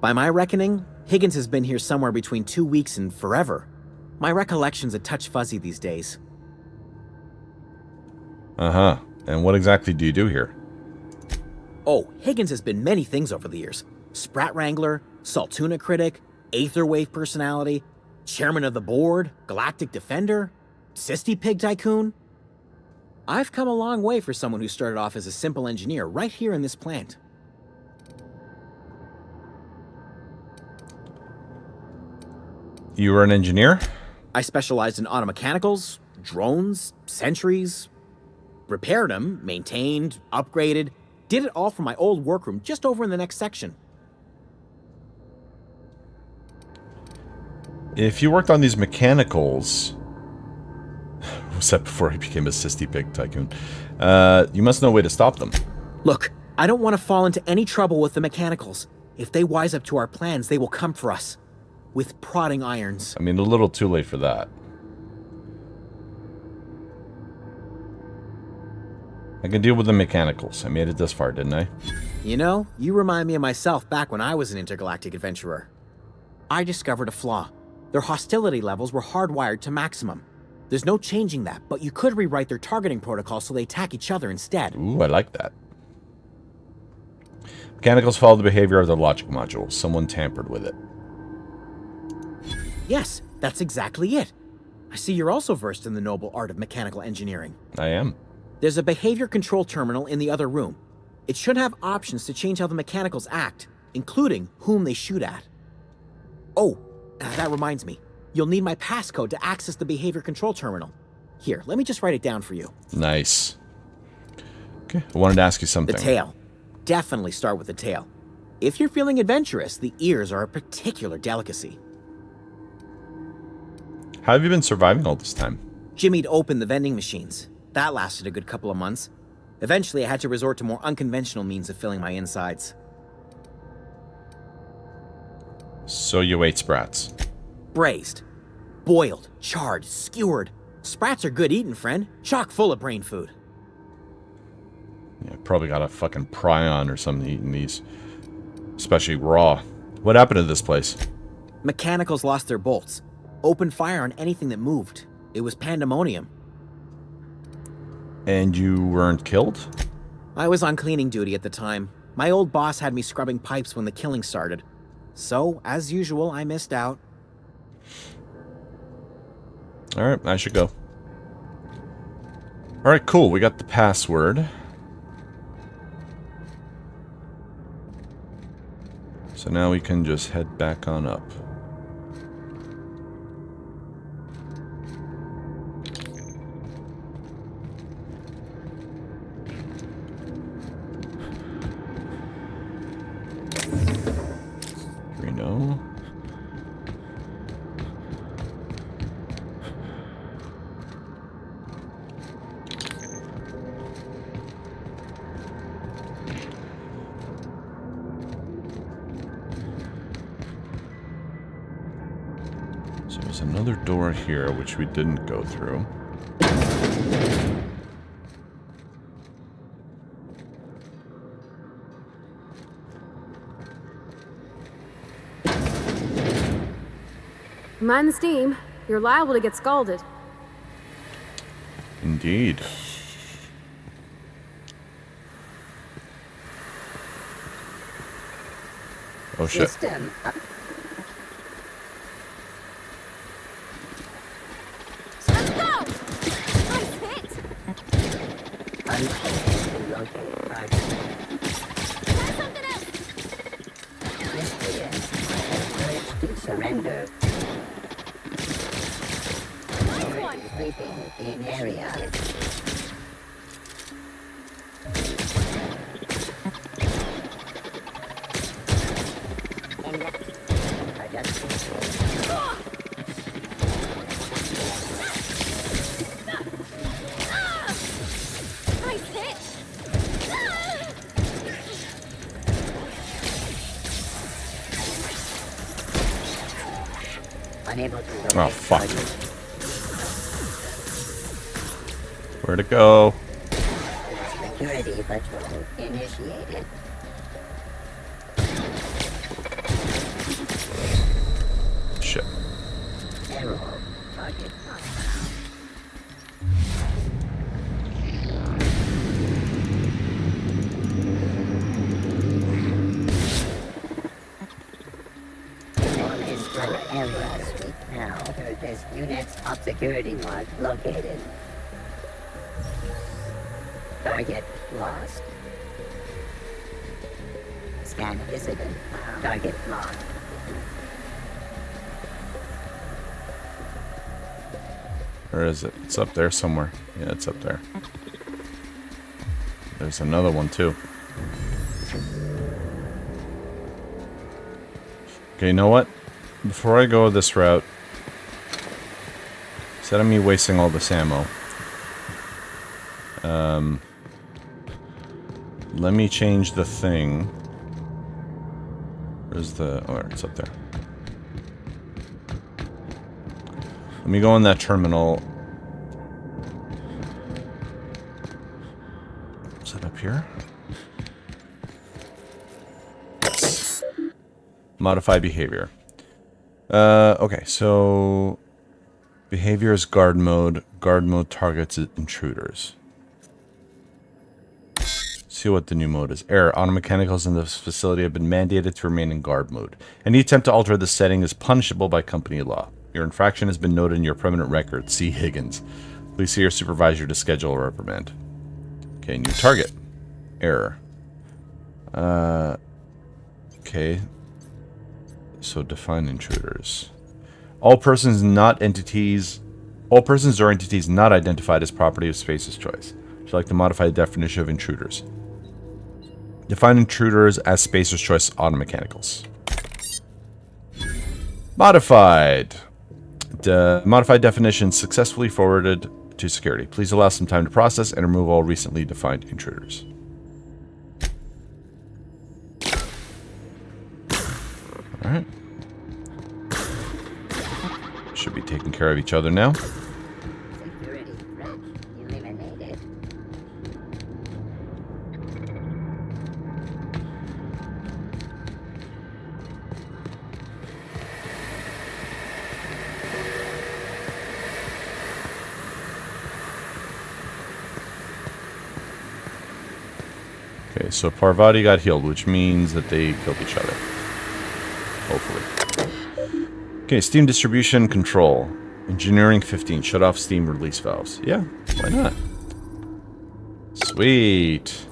By my reckoning, Higgins has been here somewhere between 2 weeks and forever. My recollection's a touch fuzzy these days. Uh-huh. And what exactly do you do here? Oh, Higgins has been many things over the years. Sprat Wrangler, Saltuna Critic, Aetherwave Personality, Chairman of the Board, Galactic Defender, Sisty Pig Tycoon. I've come a long way for someone who started off as a simple engineer right here in this plant. You were an engineer? I specialized in automechanicals, drones, sentries, repaired them, maintained, upgraded, did it all from my old workroom just over in the next section. If you worked on these mechanicals... was that before he became a Sisty Pig Tycoon? You must know a way to stop them. Look, I don't want to fall into any trouble with the mechanicals. If they wise up to our plans, they will come for us. With prodding irons. I mean, a little too late for that. I can deal with the mechanicals. I made it this far, didn't I? You know, you remind me of myself back when I was an intergalactic adventurer. I discovered a flaw. Their hostility levels were hardwired to maximum. There's no changing that, but you could rewrite their targeting protocol so they attack each other instead. Ooh, I like that. Mechanicals follow the behavior of their logic module. Someone tampered with it. Yes, that's exactly it. I see you're also versed in the noble art of mechanical engineering. I am. There's a behavior control terminal in the other room. It should have options to change how the mechanicals act, including whom they shoot at. Oh, that reminds me. You'll need my passcode to access the behavior control terminal. Here, let me just write it down for you. Nice. Okay, I wanted to ask you The something. tail. Definitely start with the tail. If you're feeling adventurous, the ears are a particular delicacy. How have you been surviving all this time? Jimmy'd opened the vending machines. That lasted a good couple of months. Eventually, I had to resort to more unconventional means of filling my insides. So you ate sprats. Braised. Boiled, charred, skewered. Sprats are good eating, friend. Chock full of brain food. Yeah, probably got a fucking prion or something eating these. Especially raw. What happened to this place? Mechanicals lost their bolts. Opened fire on anything that moved. It was pandemonium. And you weren't killed? I was on cleaning duty at the time. My old boss had me scrubbing pipes when the killing started. So, as usual, I missed out. Alright, I should go. Alright, cool. We got the password. So now we can just head back on up. Reno. So there's another door here, which we didn't go through. Mind the steam. You're liable to get scalded. Indeed. Oh shit. System up. Let's go! Nice hit! Unable to locate target. Try something else! Miscreant. Urge to surrender. One. Sleeping in area. Nice hit! Unable to locate Oh, fuck. target. Where'd it go? Security patrol initiated. Shit. Error. Target not found. Entire area suite now. There's units of security mark located. Target lost. Scan dissident. Target locked. Where is it? It's up there somewhere. Yeah, it's up there. There's another one too. Okay, you know what? Before I go this route, instead of me wasting all this ammo, let me change the thing. Where's the... Oh, it's up there. Let me go in that terminal. Is that up here? Yes. Modify behavior. Okay, so... Behavior is guard mode. Guard mode targets intruders. See what the new mode is. Error. Auto mechanicals in this facility have been mandated to remain in guard mode. Any attempt to alter this setting is punishable by company law. Your infraction has been noted in your permanent record. See Higgins. Please see your supervisor to schedule a reprimand. Okay, new target. Error. Okay. So define intruders. All persons or entities not identified as property of Space's choice. Would you like to modify the definition of intruders? Define intruders as Spacer's choice automechanicals. Modified. Modified definition successfully forwarded to security. Please allow some time to process and remove all recently defined intruders. Alright. Should be taking care of each other now. Security threat eliminated. Okay, so Parvati got healed, which means that they killed each other. Hopefully. Okay, steam distribution control. Engineering 15. Shut off steam release valves. Yeah, why not? Sweet.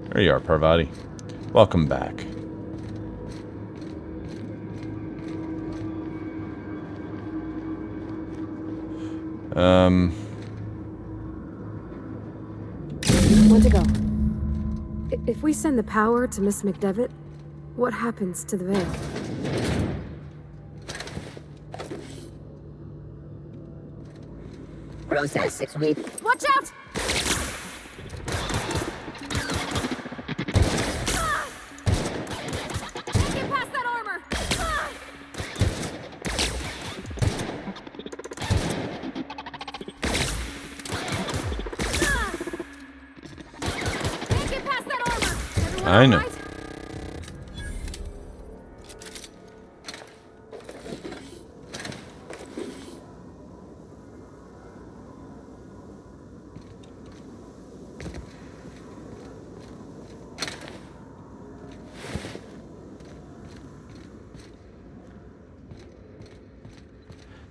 There you are, Parvati. Welcome back. Want to go. If we send the power to Miss McDevitt, what happens to the veil? Process 6 weeks. Watch out! Get past that armor! Get past that armor! Everyone I know. all right?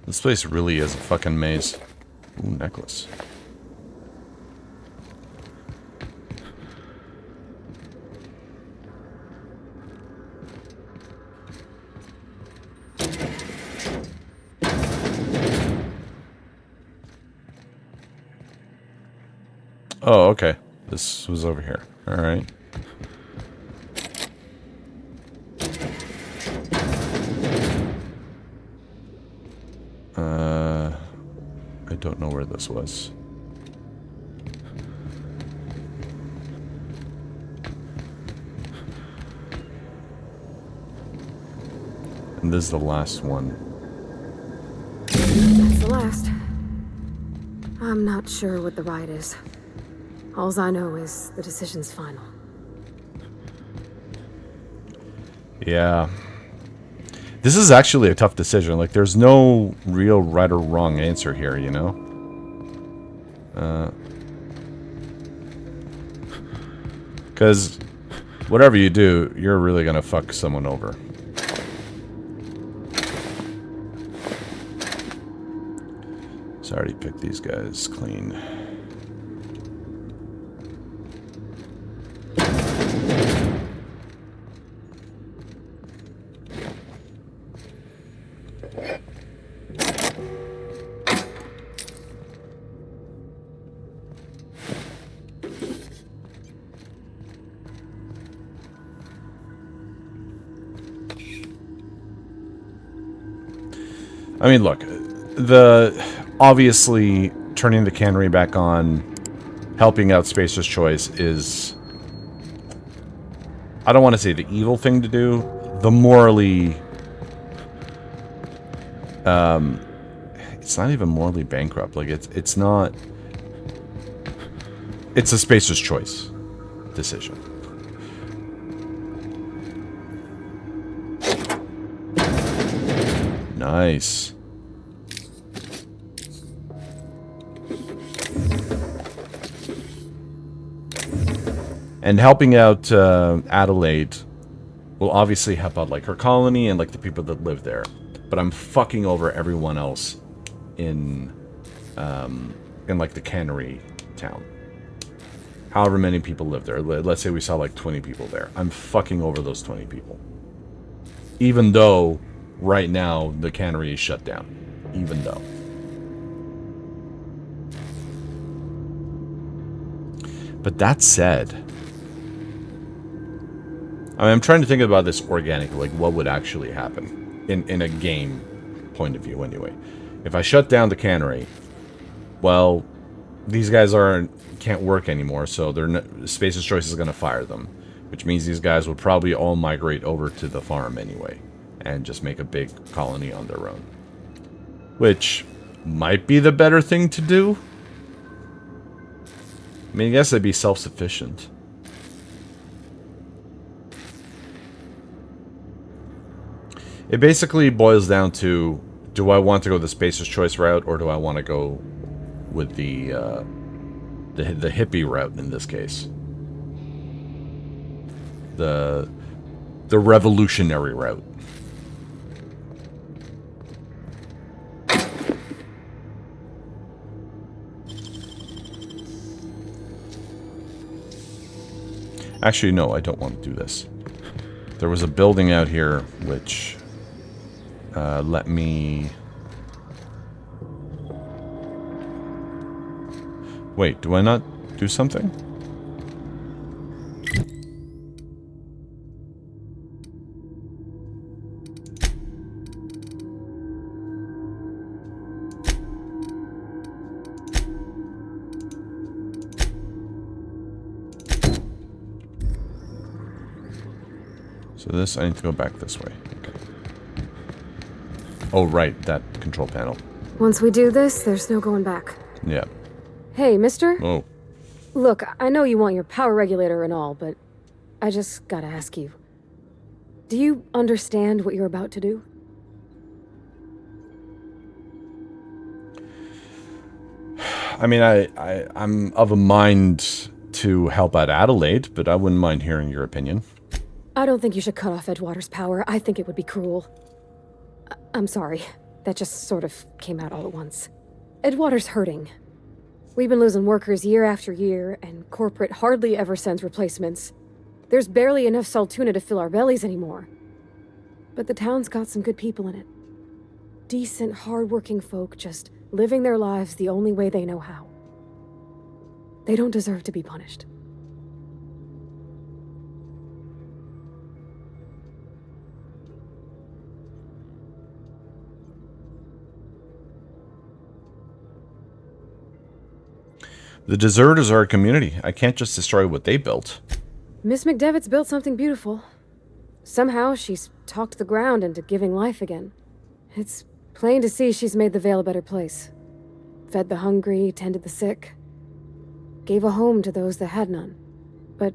This place really is a fucking maze. Ooh, necklace. Oh, okay. This was over here. Alright. I don't know where this was. And this is the last one. That's the last. I'm not sure what the right is. Alls I know is the decision's final. Yeah. This is actually a tough decision. Like, there's no real right or wrong answer here, you know? Because whatever you do, you're really gonna fuck someone over. So I already picked these guys clean. I mean, look, obviously turning the cannery back on, helping out Spacer's Choice is, I don't want to say the evil thing to do, the morally, it's not even morally bankrupt. Like, it's not, it's a Spacer's Choice decision. Nice. And helping out Adelaide will obviously help out like her colony and like the people that live there. But I'm fucking over everyone else in like the cannery town. However many people live there. Let's say we saw like 20 people there. I'm fucking over those 20 people. Even though right now the cannery is shut down. Even though. But that said, I mean, I'm trying to think about this organically, like what would actually happen in a game point of view anyway. If I shut down the cannery, well, these guys can't work anymore, so Spacer's Choice is going to fire them, which means these guys will probably all migrate over to the farm anyway and just make a big colony on their own, which might be the better thing to do. I mean, I guess they'd be self-sufficient. It basically boils down to, do I want to go the Spacer's Choice route, or do I want to go with the hippie route in this case? The revolutionary route. Actually, no, I don't want to do this. There was a building out here which let me... Wait, do I not do something? So this, I need to go back this way. Okay. Oh, right, that control panel. Once we do this, there's no going back. Yeah. Hey, mister? Oh. Look, I know you want your power regulator and all, but I just gotta ask you. Do you understand what you're about to do? I mean, I'm of a mind to help out Adelaide, but I wouldn't mind hearing your opinion. I don't think you should cut off Edgewater's power. I think it would be cruel. I'm sorry. That just sort of came out all at once. Edgewater's hurting. We've been losing workers year after year, and corporate hardly ever sends replacements. There's barely enough Saltuna to fill our bellies anymore. But the town's got some good people in it. Decent, hard-working folk just living their lives the only way they know how. They don't deserve to be punished. The deserters are a community. I can't just destroy what they built. Miss McDevitt's built something beautiful. Somehow she's talked the ground into giving life again. It's plain to see she's made the Vale a better place. Fed the hungry, tended the sick. Gave a home to those that had none. But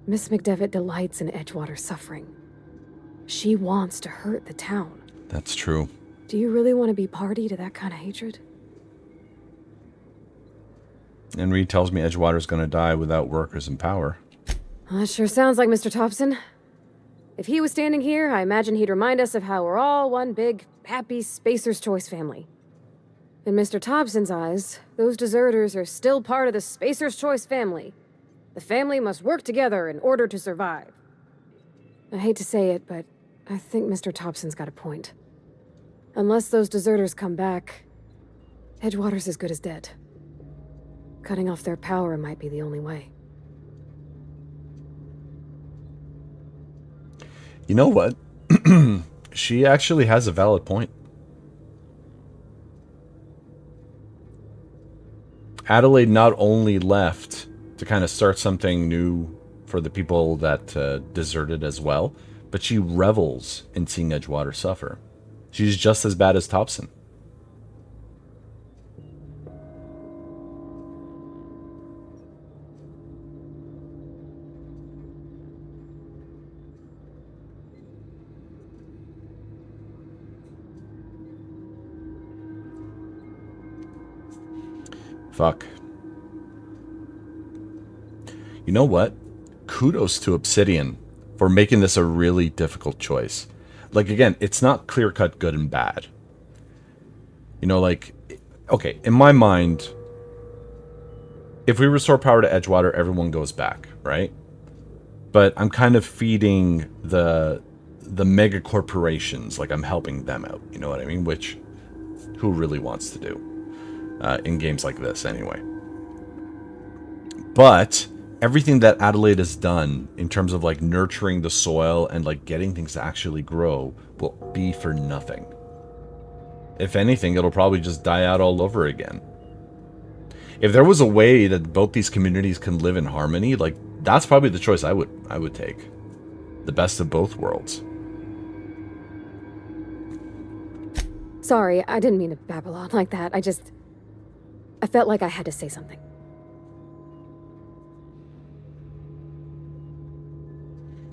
Miss McDevitt delights in Edgewater's suffering. She wants to hurt the town. That's true. Do you really want to be party to that kind of hatred? And Reed tells me Edgewater's gonna die without workers in power. That sure sounds like Mr. Thompson. If he was standing here, I imagine he'd remind us of how we're all one big, happy Spacer's Choice family. In Mr. Thompson's eyes, those deserters are still part of the Spacer's Choice family. The family must work together in order to survive. I hate to say it, but I think Mr. Thompson's got a point. Unless those deserters come back, Edgewater's as good as dead. Cutting off their power might be the only way. You know what? She actually has a valid point. Adelaide not only left to kind of start something new for the people that deserted as well, but she revels in seeing Edgewater suffer. She's just as bad as Thompson. Fuck. You know what? kudos to Obsidian for making this a really difficult choice. Like, again, it's not clear-cut good and bad. You know, like, okay, in my mind, if we restore power to Edgewater, everyone goes back, right? But I'm kind of feeding the mega corporations, like I'm helping them out, you know what I mean? Which, who really wants to do in games like this, anyway? But everything that Adelaide has done in terms of like nurturing the soil and like getting things to actually grow will be for nothing. If anything, it'll probably just die out all over again. If there was a way that both these communities can live in harmony, like that's probably the choice I would take. The best of both worlds. Sorry, I didn't mean to babble on like that. I felt like I had to say something.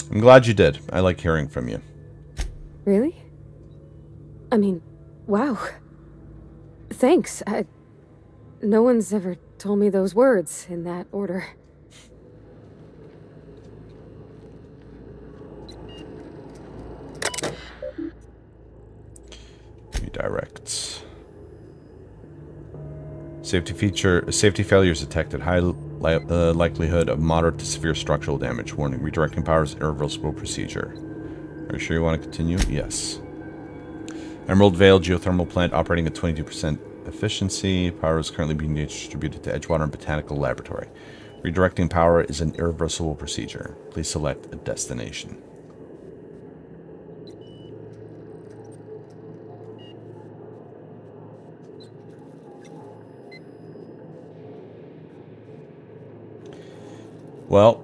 I'm glad you did. I like hearing from you. Really? I mean, wow. Thanks. No one's ever told me those words in that order. Redirect. Safety failures detected. High likelihood of moderate to severe structural damage. Warning, redirecting power is an irreversible procedure. Are you sure you want to continue? Yes. Emerald Vale geothermal plant operating at 22% efficiency. Power is currently being distributed to Edgewater and Botanical Laboratory. Redirecting power is an irreversible procedure. Please select a destination. Well,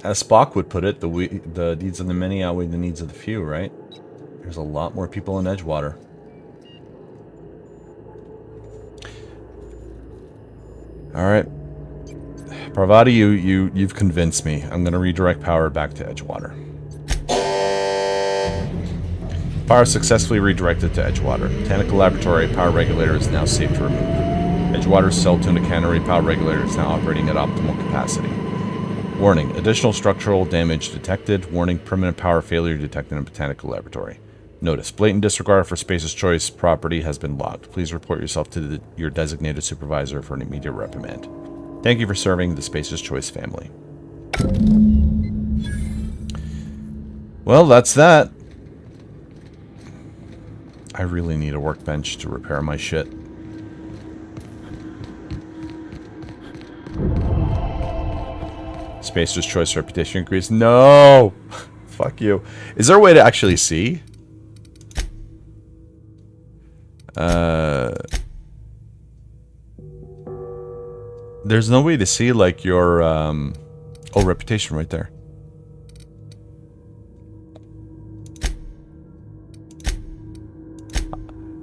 as Spock would put it, the needs of the many outweigh the needs of the few, right? There's a lot more people in Edgewater. Alright. Parvati, you've convinced me. I'm going to redirect power back to Edgewater. Power successfully redirected to Edgewater. Botanical Laboratory power regulator is now safe to remove. Edgewater's cell tuna cannery power regulator is now operating at optimal capacity. Warning, additional structural damage detected. Warning, permanent power failure detected in Botanical Laboratory. Notice, blatant disregard for Space's Choice property has been logged. Please report yourself to your designated supervisor for an immediate reprimand. Thank you for serving the Space's Choice family. Well, that's that. I really need a workbench to repair my shit. Spacer's Choice reputation increase. No! Fuck you. Is there a way to actually see? There's no way to see, like, your, oh, reputation right there.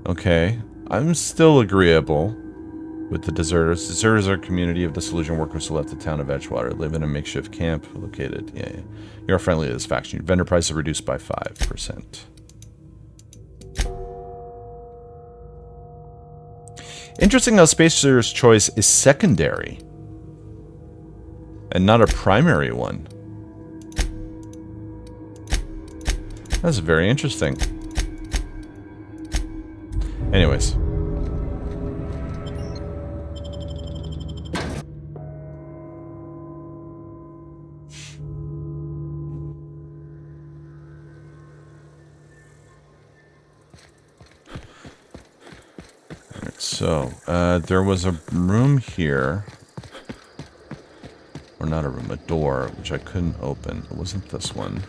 Okay. I'm still agreeable with the deserters. Deserters are a community of disillusioned workers who left the town of Edgewater. Live in a makeshift camp located. Yeah. You're friendly to this faction. Vendor price is reduced by 5%. Interesting how Spacer's Choice is secondary and not a primary one. That's very interesting. Anyways. So, there was a room here. Or not a room, a door, which I couldn't open. It wasn't this one.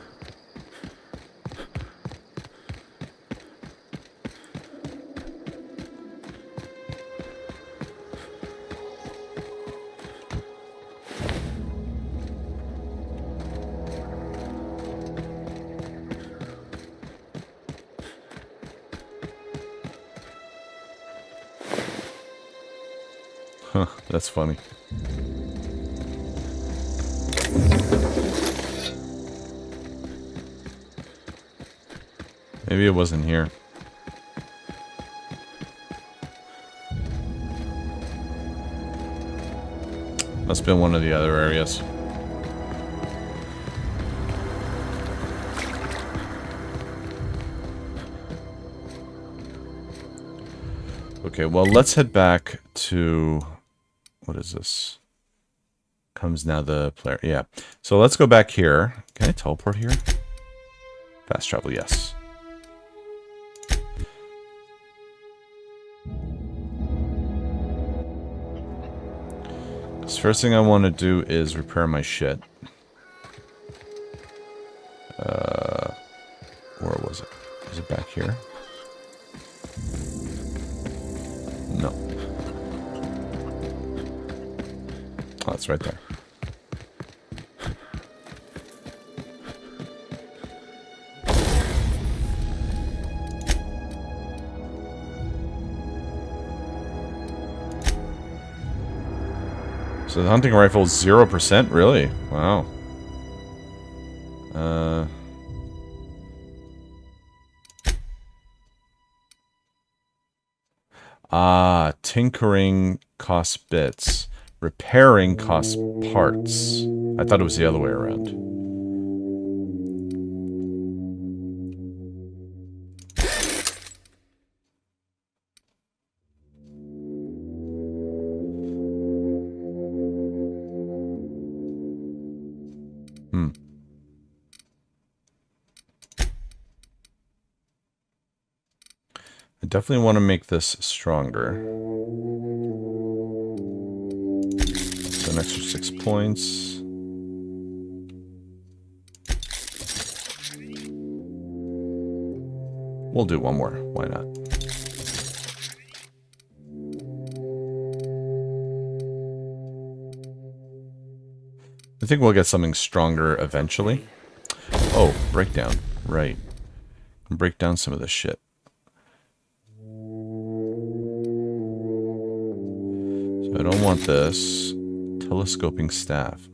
Huh, that's funny. Maybe it wasn't here. Must have been one of the other areas. Okay, well, let's head back to... What is this? Comes now the player. Yeah. So let's go back here. Can I teleport here? Fast travel, yes. So first thing I want to do is repair my shit. Where was it? Is it back here? No. Oh, it's right there. So the hunting rifle is 0%? Really? Wow. Tinkering costs bits. Repairing costs parts. I thought it was the other way around. I definitely want to make this stronger. So an extra 6 points. We'll do one more. Why not? I think we'll get something stronger eventually. Oh, breakdown. Right. Break down some of this shit. So I don't want this. Telescoping staff.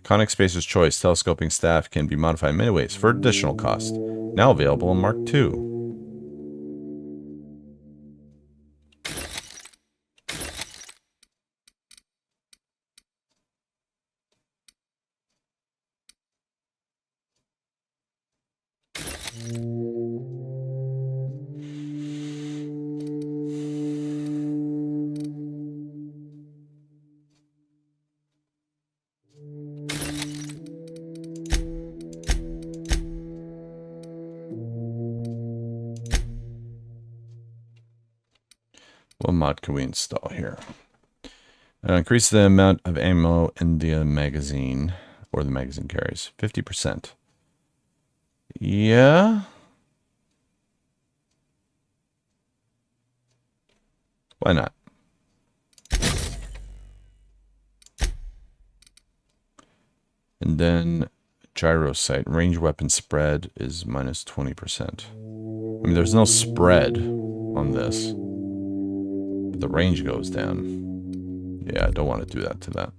Iconic Spacer's Choice. Telescoping staff can be modified in many ways for additional cost. Now available in Mark II. What mod can we install here? Increase the amount of ammo in the magazine, or the magazine carries. 50%. Yeah. Why not? And then gyro sight. Range weapon spread is minus 20%. I mean, there's no spread on this. But the range goes down. Yeah, I don't want to do that to that.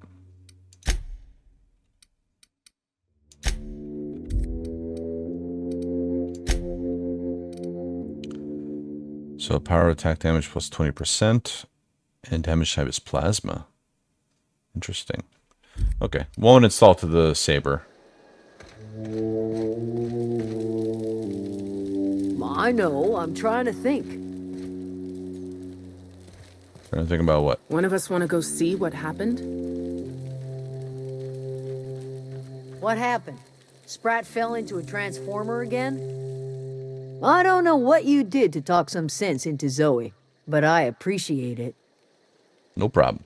So power attack damage plus 20%. And damage type is plasma. Interesting. Okay, won't install to the saber. I know, I'm trying to think. Trying to think about what? One of us want to go see what happened? What happened? Sprat fell into a transformer again? I don't know what you did to talk some sense into Zoe, but I appreciate it. No problem.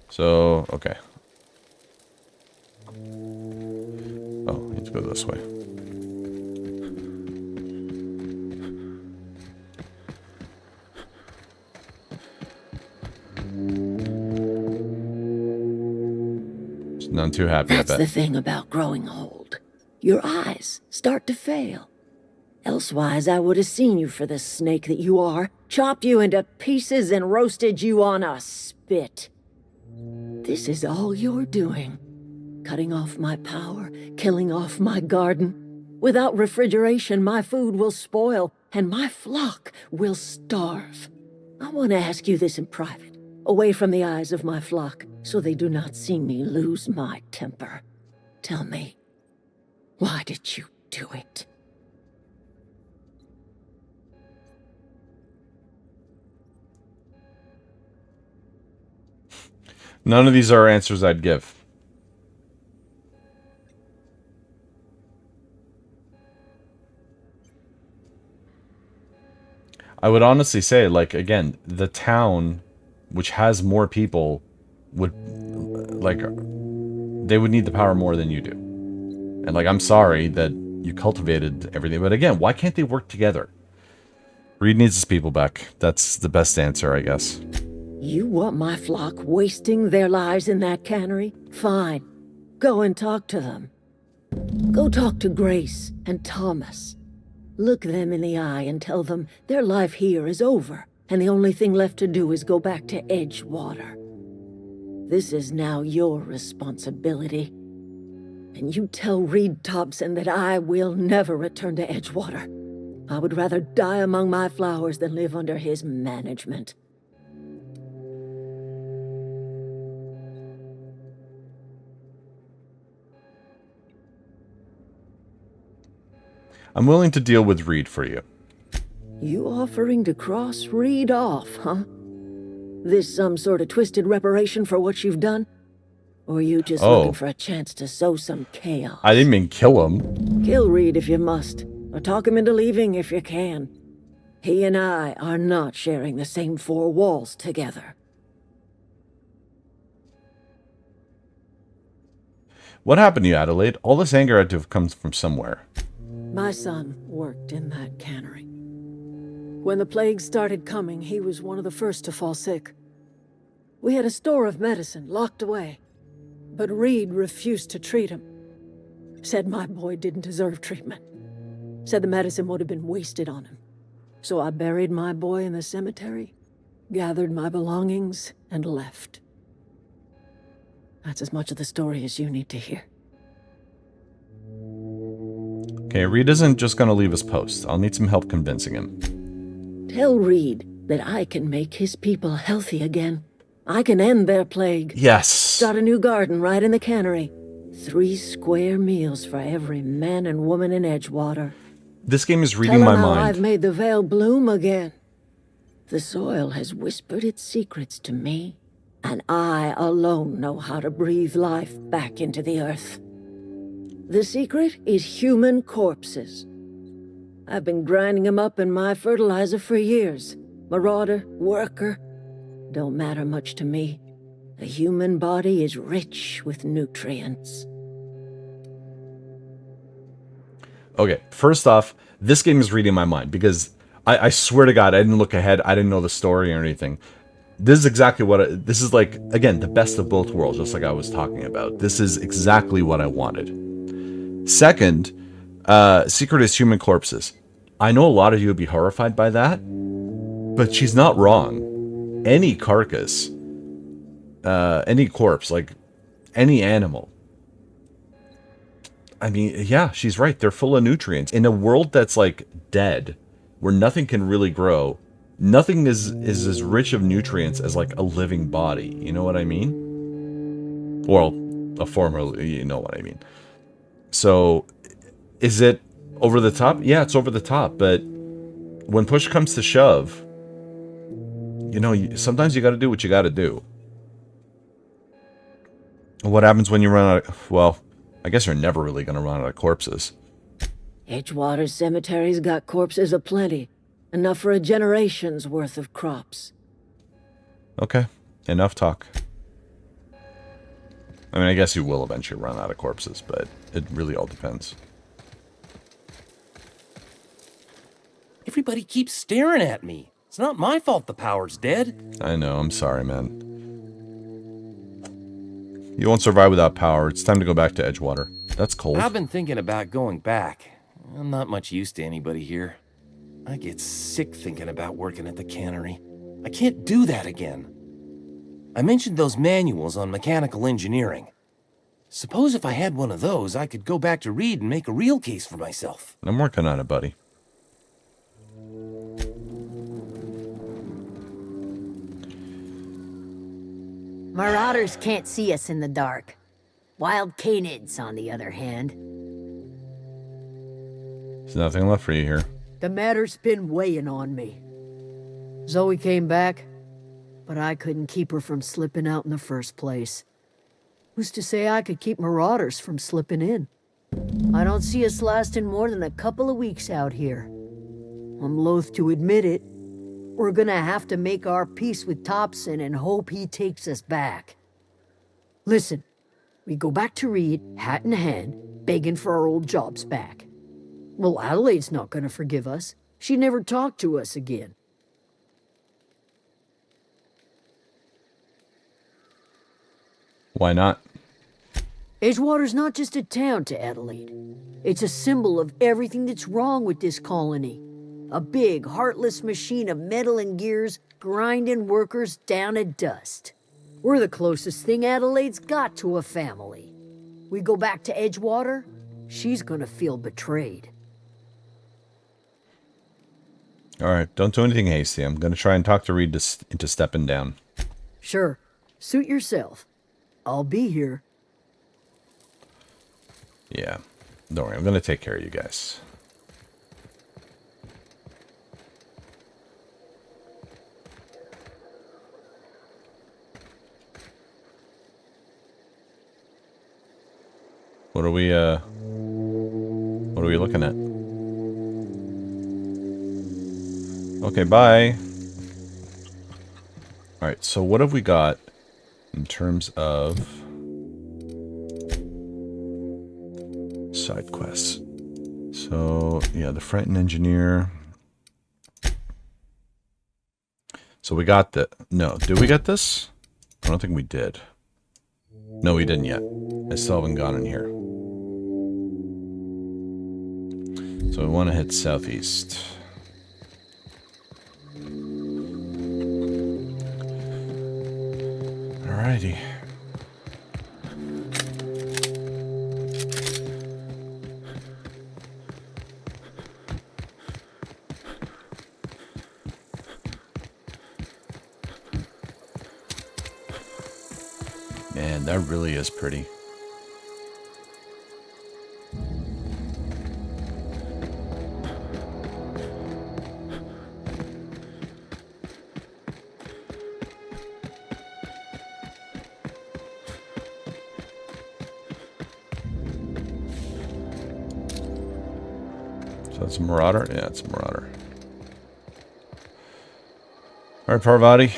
So, okay. Oh, I need to go this way. None too happy, That's I bet. the thing about growing old. Your eyes start to fail. Elsewise, I would have seen you for the snake that you are, chopped you into pieces and roasted you on a spit. This is all you're doing. Cutting off my power, killing off my garden. Without refrigeration, my food will spoil, and my flock will starve. I want to ask you this in private, away from the eyes of my flock, so they do not see me lose my temper. Tell me, why did you do it? None of these are answers I'd give. I would honestly say, like, again, the town, which has more people, would, like, they would need the power more than you do. And, like, I'm sorry that you cultivated everything, but again, why can't they work together? Reed needs his people back. That's the best answer, I guess. You want my flock wasting their lives in that cannery? Fine. Go and talk to them. Go talk to Grace and Thomas. Look them in the eye and tell them their life here is over, and the only thing left to do is go back to Edgewater. This is now your responsibility. And you tell Reed Thompson that I will never return to Edgewater. I would rather die among my flowers than live under his management. I'm willing to deal with Reed for you. You offering to cross Reed off, huh? This some sort of twisted reparation for what you've done? Or you just looking for a chance to sow some chaos? I didn't mean kill him. Kill Reed if you must, or talk him into leaving if you can. He and I are not sharing the same four walls together. What happened to you, Adelaide? All this anger had to have come from somewhere. My son worked in that cannery. When the plague started coming, he was one of the first to fall sick. We had a store of medicine locked away, but Reed refused to treat him. Said my boy didn't deserve treatment. Said the medicine would have been wasted on him. So I buried my boy in the cemetery, gathered my belongings, and left. That's as much of the story as you need to hear. Okay, Reed isn't just gonna leave his post. I'll need some help convincing him. Tell Reed that I can make his people healthy again. I can end their plague. Yes. Start a new garden right in the cannery. 3 square meals for every man and woman in Edgewater. This game is reading Tell my him how mind. I've made the Vale bloom again. The soil has whispered its secrets to me, and I alone know how to breathe life back into the earth. The secret is human corpses. I've been grinding them up in my fertilizer for years. Marauder, worker, don't matter much to me. The human body is rich with nutrients. Okay, first off, this game is reading my mind because I swear to God, I didn't look ahead. I didn't know the story or anything. This is exactly what this is like, again, the best of both worlds, just like I was talking about. This is exactly what I wanted. Second, secret is human corpses. I know a lot of you would be horrified by that, but she's not wrong. Any carcass, any corpse, like any animal. I mean, yeah, she's right. They're full of nutrients. In a world that's like dead, where nothing can really grow, nothing is as rich of nutrients as like a living body. You know what I mean? Well, a former, you know what I mean. So, is it over the top? Yeah, it's over the top. But when push comes to shove, you know, sometimes you got to do what you got to do. What happens when you run out of, well, I guess you're never really going to run out of corpses. Edgewater Cemetery's got corpses aplenty. Enough for a generation's worth of crops. Okay, enough talk. I mean, I guess you will eventually run out of corpses, but it really all depends. Everybody keeps staring at me. It's not my fault the power's dead. I know, I'm sorry, man. You won't survive without power. It's time to go back to Edgewater. That's cold. I've been thinking about going back. I'm not much use to anybody here. I get sick thinking about working at the cannery. I can't do that again. I mentioned those manuals on mechanical engineering. Suppose if I had one of those, I could go back to Reed and make a real case for myself. I'm working on it, buddy. Marauders can't see us in the dark. Wild canids, on the other hand. There's nothing left for you here. The matter's been weighing on me. Zoe came back, but I couldn't keep her from slipping out in the first place. Who's to say I could keep marauders from slipping in? I don't see us lasting more than a couple of weeks out here. I'm loath to admit it. We're gonna have to make our peace with Thompson and hope he takes us back. Listen, we go back to Reed, hat in hand, begging for our old jobs back. Well, Adelaide's not gonna forgive us. She never talked to us again. Why not? Edgewater's not just a town to Adelaide. It's a symbol of everything that's wrong with this colony. A big, heartless machine of metal and gears grinding workers down to dust. We're the closest thing Adelaide's got to a family. We go back to Edgewater, she's gonna feel betrayed. Alright, don't do anything hasty. I'm going to try and talk to Reed into stepping down. Sure, suit yourself. I'll be here. Yeah, don't worry. I'm going to take care of you guys. What are we looking at? Okay, bye. Alright, so what have we got in terms of side quests? So, yeah, the Frightened Engineer. So we got the... No, did we get this? I don't think we did. No, we didn't yet. I still haven't gone in here. So we want to head southeast. Alrighty. Man, that really is pretty. So that's a Marauder? Yeah, it's a Marauder. Alright, Parvati,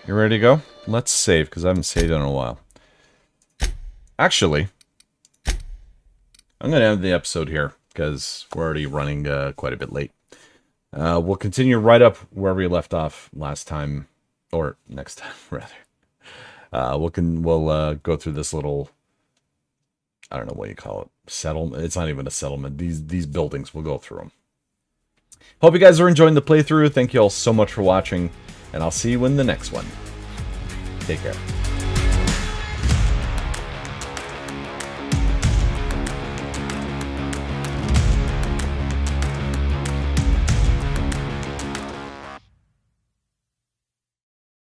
you ready to go? Let's save, because I haven't saved in a while. Actually, I'm going to end the episode here, because we're already running quite a bit late. We'll continue right up where we left off last time, or next time, rather. We'll go through this little, I don't know what you call it, settlement. It's not even a settlement. These buildings, we'll go through them. Hope you guys are enjoying the playthrough. Thank you all so much for watching, and I'll see you in the next one. Take care.